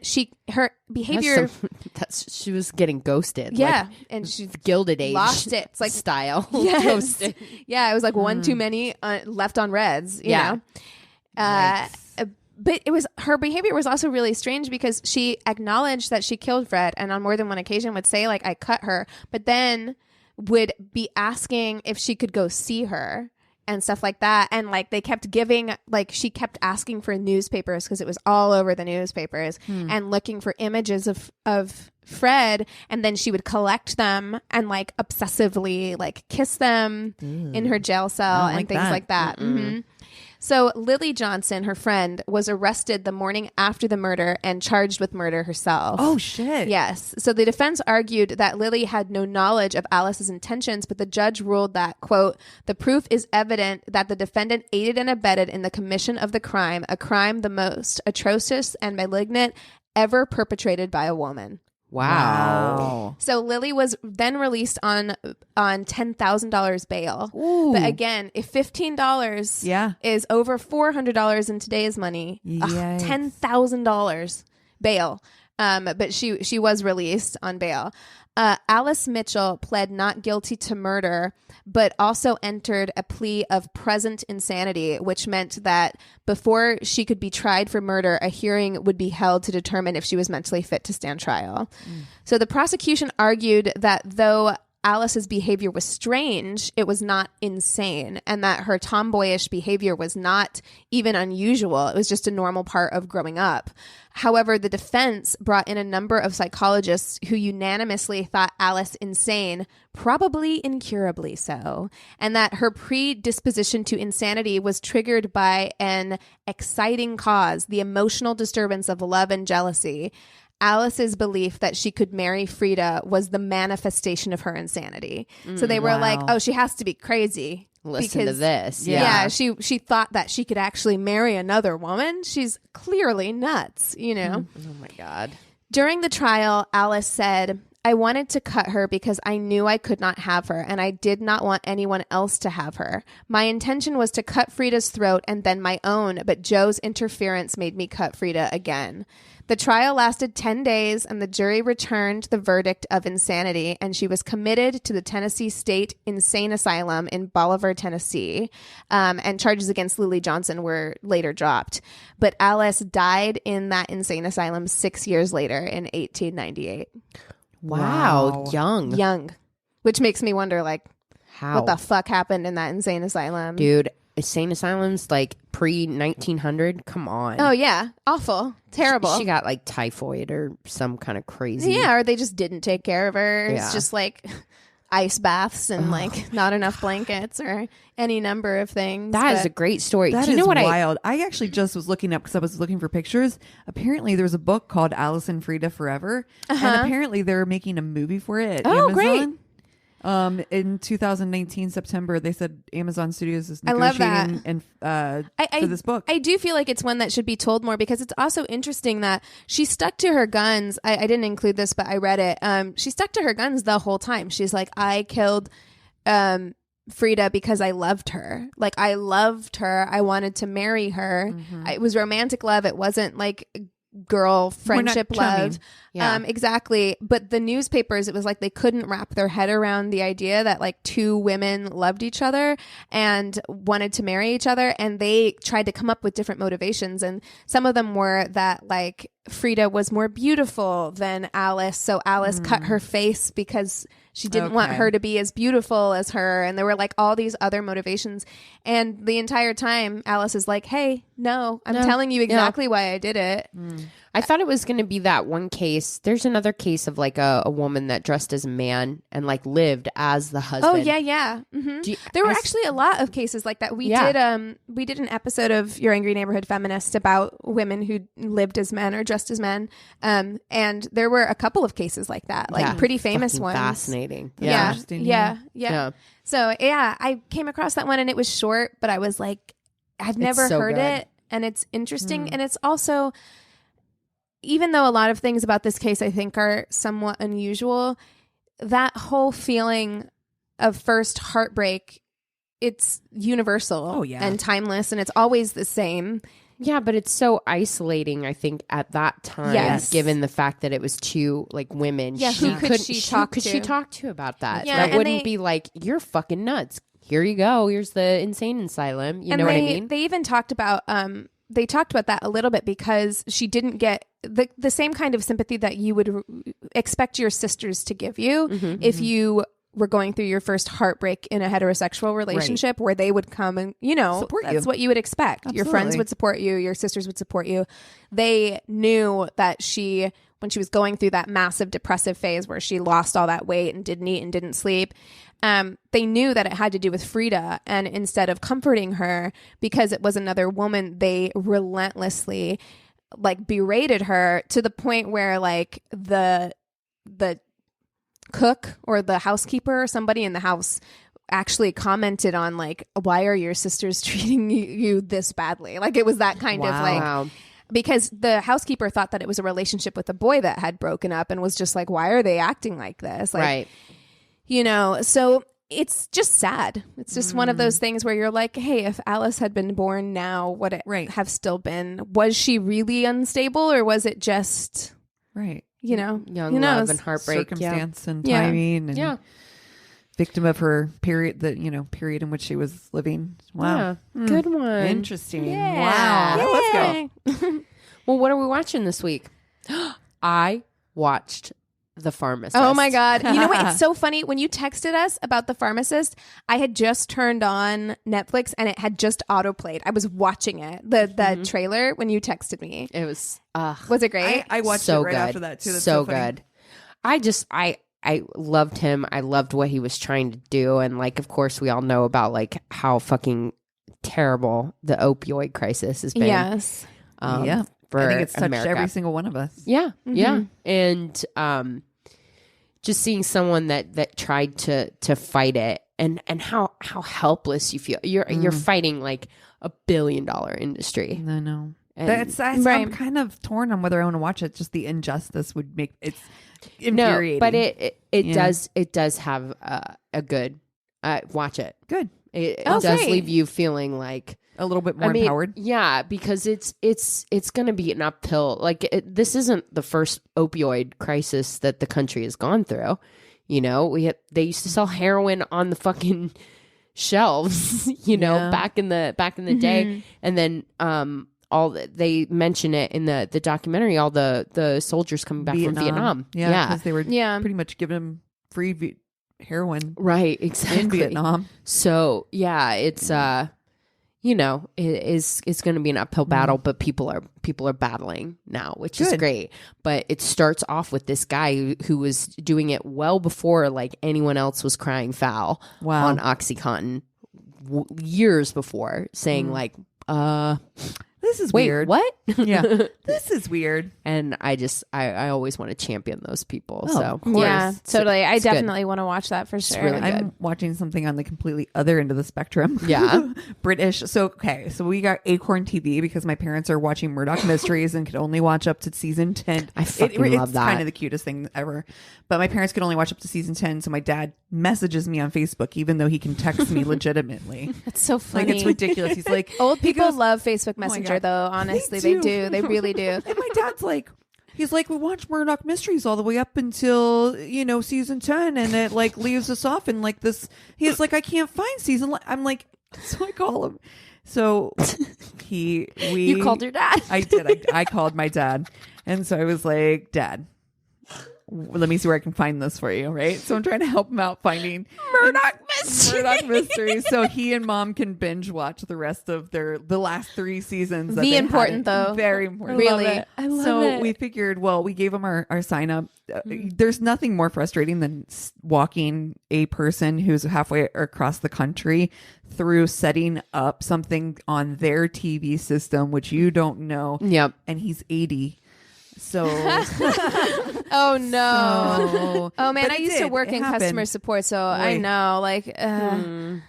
her behavior... she was getting ghosted. Yeah. Like, and she Gilded Age lost it. It's like style. Yes. Ghosted. Yeah, it was like one too many left on reds, you know? But her behavior was also really strange because she acknowledged that she killed Fred and on more than one occasion would say, like, I cut her, but then would be asking if she could go see her and stuff like that. And like they kept giving, like she kept asking for newspapers because it was all over the newspapers and looking for images of Fred, and then she would collect them and like obsessively like kiss them in her jail cell and things like that. So Lily Johnson, her friend, was arrested the morning after the murder and charged with murder herself. Oh, shit. Yes. So the defense argued that Lily had no knowledge of Alice's intentions, but the judge ruled that, quote, the proof is evident that the defendant aided and abetted in the commission of the crime, a crime the most atrocious and malignant ever perpetrated by a woman. Wow. So Lily was then released on $10,000 bail. Ooh. But again, if $15 is over $400 in today's money, $10,000 bail. But she was released on bail. Alice Mitchell pled not guilty to murder, but also entered a plea of present insanity, which meant that before she could be tried for murder, a hearing would be held to determine if she was mentally fit to stand trial. So the prosecution argued that though Alice's behavior was strange, it was not insane, and that her tomboyish behavior was not even unusual. It was just a normal part of growing up. However, the defense brought in a number of psychologists who unanimously thought Alice insane, probably incurably so, and that her predisposition to insanity was triggered by an exciting cause, the emotional disturbance of love and jealousy. Alice's belief that she could marry Frida was the manifestation of her insanity. So they were like, oh, she has to be crazy. Listen to this. Yeah, she thought that she could actually marry another woman. She's clearly nuts, you know? Oh, my God. During the trial, Alice said, I wanted to cut her because I knew I could not have her, and I did not want anyone else to have her. My intention was to cut Frida's throat and then my own, but Joe's interference made me cut Frida again. The trial lasted 10 days, and the jury returned the verdict of insanity, and she was committed to the Tennessee State Insane Asylum in Bolivar, Tennessee, and charges against Lily Johnson were later dropped. But Alice died in that insane asylum 6 years later in 1898. Wow. Young. Which makes me wonder, like, how? What the fuck happened in that insane asylum? Dude, insane asylums, like, pre-1900? Come on. Oh, yeah. Awful. Terrible. She got, like, typhoid or some kind of crazy. Yeah, or they just didn't take care of her. It's just, like, ice baths and, like, not enough blankets or any number of things. That is a great story. That Do you know is what wild. I actually just was looking up because I was looking for pictures. Apparently, there's a book called Alice and Frida Forever. And apparently, they're making a movie for it at Amazon. Great. In 2019 September, they said Amazon Studios is I love that. negotiating for this book. I do feel like it's one that should be told more because it's also interesting that she stuck to her guns. I didn't include this, but I read it. She stuck to her guns the whole time. She's like, I killed Frida because I loved her. Like, I loved her. I wanted to marry her. It was romantic love. It wasn't like girl friendship love. Exactly. But the newspapers, it was like they couldn't wrap their head around the idea that like two women loved each other and wanted to marry each other, and they tried to come up with different motivations, and some of them were that like Frida was more beautiful than Alice, so Alice cut her face because she didn't want her to be as beautiful as her, and there were like all these other motivations, and the entire time Alice is like, hey, no, I'm telling you exactly why I did it. I thought it was going to be that one case. There's another case of like a woman that dressed as a man and like lived as the husband. Oh yeah. Mm-hmm. There were actually a lot of cases like that. We did an episode of Your Angry Neighborhood Feminist about women who lived as men or dressed as men, and there were a couple of cases like that, like pretty famous ones. Fascinating. Yeah. So I came across that one and it was short, but I was like, I've never heard it, and it's interesting, and it's also. Even though a lot of things about this case I think are somewhat unusual, that whole feeling of first heartbreak, it's universal and timeless, and it's always the same. Yeah, but it's so isolating, I think, at that time, given the fact that it was two like women. Yeah, who could she talk to about that? Yeah, that wouldn't be like, you're fucking nuts. Here you go. Here's the insane asylum. You know what I mean? They even talked about that a little bit because she didn't get the same kind of sympathy that you would expect your sisters to give you if you were going through your first heartbreak in a heterosexual relationship, where they would come and, support that's you. What you would expect. Absolutely. Your friends would support you. Your sisters would support you. They knew that when she was going through that massive depressive phase where she lost all that weight and didn't eat and didn't sleep, they knew that it had to do with Frida. And instead of comforting her because it was another woman, they relentlessly like berated her to the point where like the cook or the housekeeper or somebody in the house actually commented on like, why are your sisters treating you this badly? Like it was that kind of like, because the housekeeper thought that it was a relationship with a boy that had broken up and was just like, why are they acting like this? Like, so it's just sad. It's just one of those things where you're like, hey, if Alice had been born now, would it have still been? Was she really unstable, or was it just, young love and heartbreak, circumstance and timing, and victim of her period in which she was living. Wow. Good one. Interesting. Yeah. Wow. Let's go. Well, what are we watching this week? I watched The Pharmacist. Oh my God. You know what? It's so funny. When you texted us about The Pharmacist, I had just turned on Netflix and it had just autoplayed. I was watching it, the trailer, when you texted me. It was, was it great? I watched it right after that too. That's so funny. good. I loved him. I loved what he was trying to do. And like, of course, we all know about like how fucking terrible the opioid crisis has been. Yes. For I think it's touched America. every single one of us. Yeah. Yeah. And just seeing someone that tried to fight it and how helpless you feel. You're fighting like $1 billion industry. I know. And I'm kind of torn on whether I want to watch it. Just the injustice would make it's infuriating. No, but it does have a good watch it. Good. It does leave you feeling like a little bit more empowered. Yeah, because it's going to be an uphill. Like this isn't the first opioid crisis that the country has gone through. They used to sell heroin on the fucking shelves, back in the day, and then they mention it in the documentary. All the soldiers coming back from Vietnam, because they were pretty much giving them free heroin, right? Exactly, in Vietnam. So it's it's going to be an uphill battle, but people are battling now, which is great. But it starts off with this guy who was doing it well before like anyone else was crying foul on OxyContin years before, saying like, this is wait, weird. What? Yeah, this is weird. And I always want to champion those people. Oh, so of course. Yeah, totally. I it's definitely want to watch that for sure. really good. I'm watching something on the completely other end of the spectrum. Yeah. British. So we got Acorn TV because my parents are watching Murdoch Mysteries and could only watch up to season 10. I fucking love that. It's kind of the cutest thing ever. But my parents could only watch up to season 10. So my dad messages me on Facebook, even though he can text me legitimately. That's so funny. Like, it's ridiculous. He's like, old people love Facebook Messenger, though. Honestly, they do. They really do. And my dad's like, he's like, we watch Murdoch Mysteries all the way up until, season 10. And it like leaves us off in like this. He's like, I can't find season. I'm like, so I call him. So you called your dad? I did. I called my dad. And so I was like, Dad, let me see where I can find this for you, right? So I'm trying to help him out finding Murdoch Mystery. Murdoch Mystery, so he and mom can binge watch the rest of the last 3 seasons. The important though, very important. Really, I love So it. we figured, well, we gave him our sign up. There's nothing more frustrating than walking a person who's halfway across the country through setting up something on their TV system, which you don't know. Yep. And he's 80. So oh no. Oh man, But I it used to did. work It in happened. customer support, so I Right. know. Like,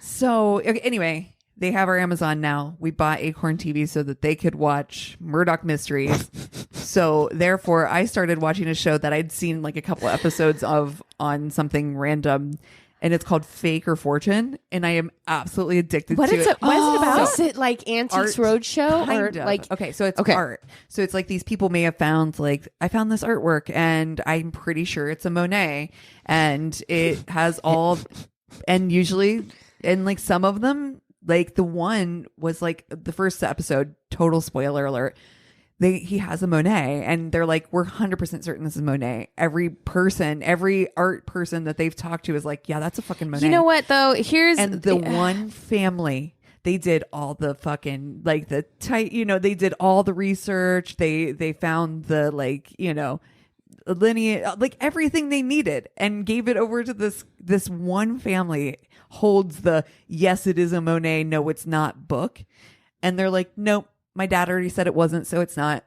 So okay, anyway, they have our Amazon now. We bought Acorn TV so that they could watch Murdoch Mysteries. So therefore, I started watching a show that I'd seen like a couple episodes of on something random, and it's called Fake or Fortune, and I am absolutely addicted What to is it. it? What is it about? So- Is it like Antiques Art, Roadshow or kind of. like? Okay, so it's Okay. art. So it's like these people may have found like, I found this artwork and I'm pretty sure it's a Monet, and it has all, and usually, and like some of them, like the one was like the first episode, total spoiler alert. He has a Monet, and they're like, we're 100% certain this is Monet. Every art person that they've talked to is like, yeah, that's a fucking Monet. you know what though? Here's And the one family, they did all the fucking like the tight, they did all the research. They found the like, lineage, like everything they needed, and gave it over to this one family. Holds the yes, it is a Monet, no, it's not book, and they're like, nope, my dad already said it wasn't, so it's not.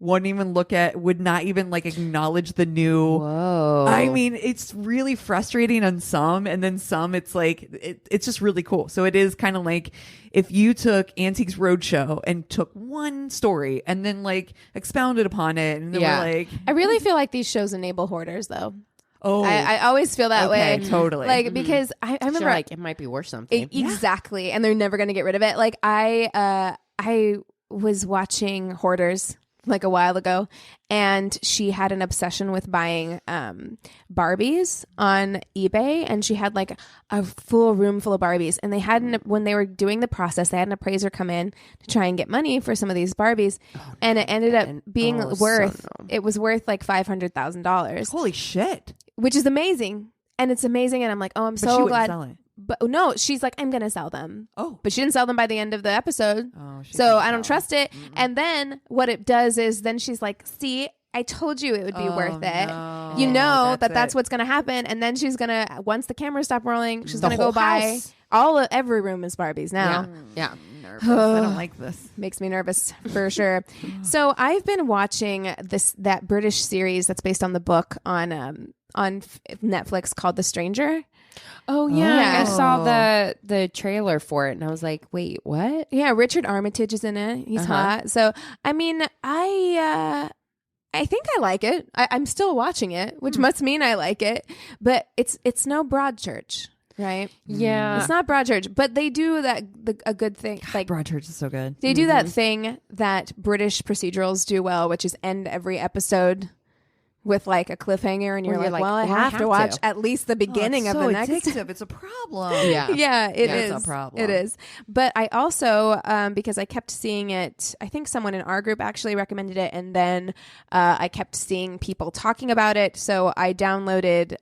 Would not even like acknowledge the new. Whoa. I mean, it's really frustrating on some, and then some it's like it's just really cool. So it is kind of like if you took Antiques Roadshow and took one story and then like expounded upon it, and then Yeah. we're like, I really feel like these shows enable hoarders though. oh, I always feel that okay, way. totally. Like, because I remember Sure, like it might be worth something. exactly, and they're never going to get rid of it. Like I was watching Hoarders like a while ago, and she had an obsession with buying Barbies on eBay, and she had like a full room full of Barbies, and when they were doing the process, they had an appraiser come in to try and get money for some of these Barbies, and it ended up being it was worth like $500,000, holy shit! which is amazing. And it's amazing, and I'm like, oh, I'm But so she wouldn't glad. sell it. But no, she's like, I'm gonna sell them. Oh, But she didn't sell them by the end of the episode. oh, she So couldn't I don't sell trust it. And then what it does is then she's like, see, I told you it would be worth it. no. You know that's it. what's going to happen. And then she's going to, once the cameras stop rolling, she's The going to go whole buy house. every room is Barbies now. Yeah. Nervous. I don't like this. Makes me nervous for sure. So I've been watching that British series that's based on the book on Netflix called The Stranger. Oh yeah. I Oh. saw the trailer for it, and I was like, wait, what? Yeah, Richard Armitage is in it. He's hot. So I mean, I think I like it. I'm still watching it, which must mean I like it. But it's no Broadchurch, right? Yeah. It's not Broadchurch, but they do a good thing. Like Broadchurch is so good. they do that thing that British procedurals do well, which is end every episode with like a cliffhanger, and you're like, well, I have to watch at least the beginning of the next. Addictive. It's a problem. Yeah. Yeah, it is. It's a problem. It is. But I also, because I kept seeing it, I think someone in our group actually recommended it, and then I kept seeing people talking about it. So I downloaded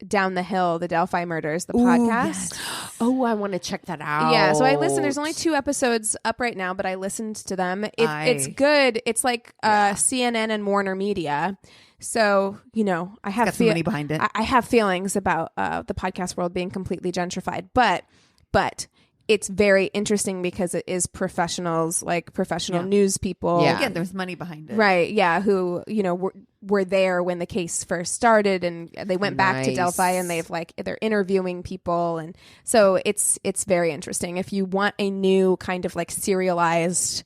Down the Hill, the Delphi Murders, the podcast. Oh, I want to check that out. Yeah, so I listened. There's only 2 episodes up right now, but I listened to them. It's good. It's like CNN and Warner Media. So, I have Got some money behind it. I have feelings about the podcast world being completely gentrified, but it's very interesting because it is professionals, like professional news people. Yeah. Again, there's money behind it. Right. Yeah. Who, were there when the case first started, and they went back to Delphi, and they're interviewing people. And so it's very interesting. If you want a new kind of like serialized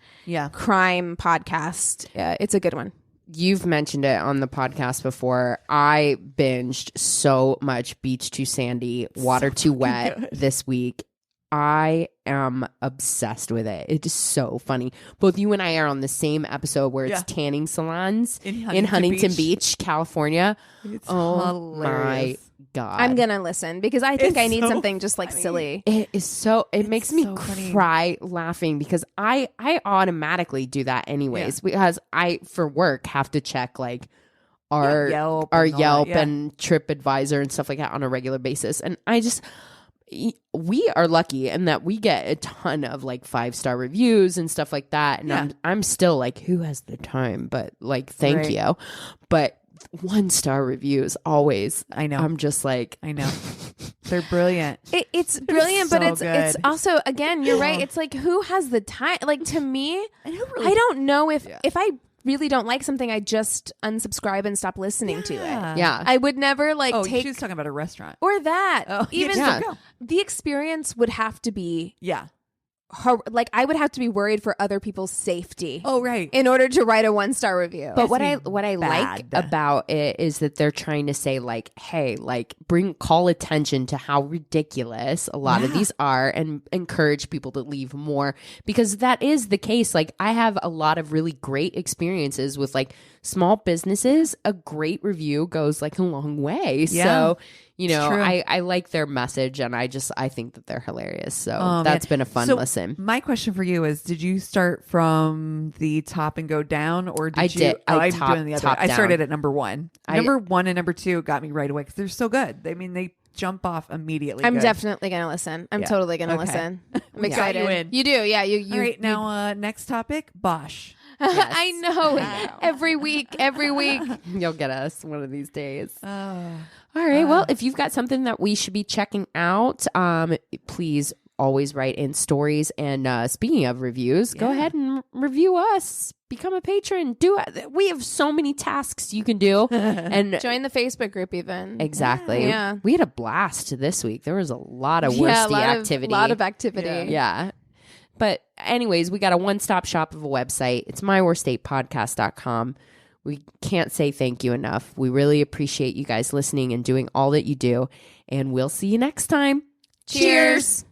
crime podcast, it's a good one. You've mentioned it on the podcast before. I binged so much Beach Too Sandy, Water Too Wet this week. I am obsessed with it. It is so funny. Both you and I are on the same episode where it's tanning salons in Huntington Beach, California. It's hilarious. My God. I'm going to listen because I think It's I need so something just like funny. silly. It makes me so funny. cry laughing because I automatically do that anyways because I, for work, have to check like our Yelp our and all Yelp that, yeah. and TripAdvisor and stuff like that on a regular basis. And we are lucky in that we get a ton of like 5-star reviews and stuff like that. And I'm still like, who has the time? But like, thank you. But 1-star reviews always. I know. I'm just like, I know. They're brilliant. It's brilliant, but so it's good. also, again, you're right. It's like, who has the time? Like, to me, I don't know if I really don't like something, I just unsubscribe and stop listening to it. yeah. I would never like take. She's talking about a restaurant. Or that. Oh, even yeah. the experience would have to be Yeah. like I would have to be worried for other people's safety. Oh, right. In order to write a 1-star review. But what I like about it is that they're trying to say like, hey, like call attention to how ridiculous a lot of these are and encourage people to leave more, because that is the case. Like I have a lot of really great experiences with like small businesses. A great review goes like a long way. Yeah. So, you know, I like their message, and I think that they're hilarious. So that's been a fun listen. My question for you is, did you start from the top and go down, or did you? Did. I'm doing the other. I started at number 1. Number 1 and number 2 got me right away because they're so good. I mean, they jump off immediately. I'm definitely going to listen. I'm totally going to listen. I'm excited. Got you in. You do. Yeah. You. All right. Now, next topic, Bosch. Yes. I know. Every week. You'll get us one of these days. All right. Well, if you've got something that we should be checking out, please always write in stories. And speaking of reviews, go ahead and review us. Become a patron. We have so many tasks you can do. And join the Facebook group even. Exactly. Yeah. We had a blast this week. There was a lot of worsty activity. A lot of activity. Yeah. But anyways, we got a one-stop shop of a website. It's myworstatepodcast.com. We can't say thank you enough. We really appreciate you guys listening and doing all that you do. And we'll see you next time. Cheers.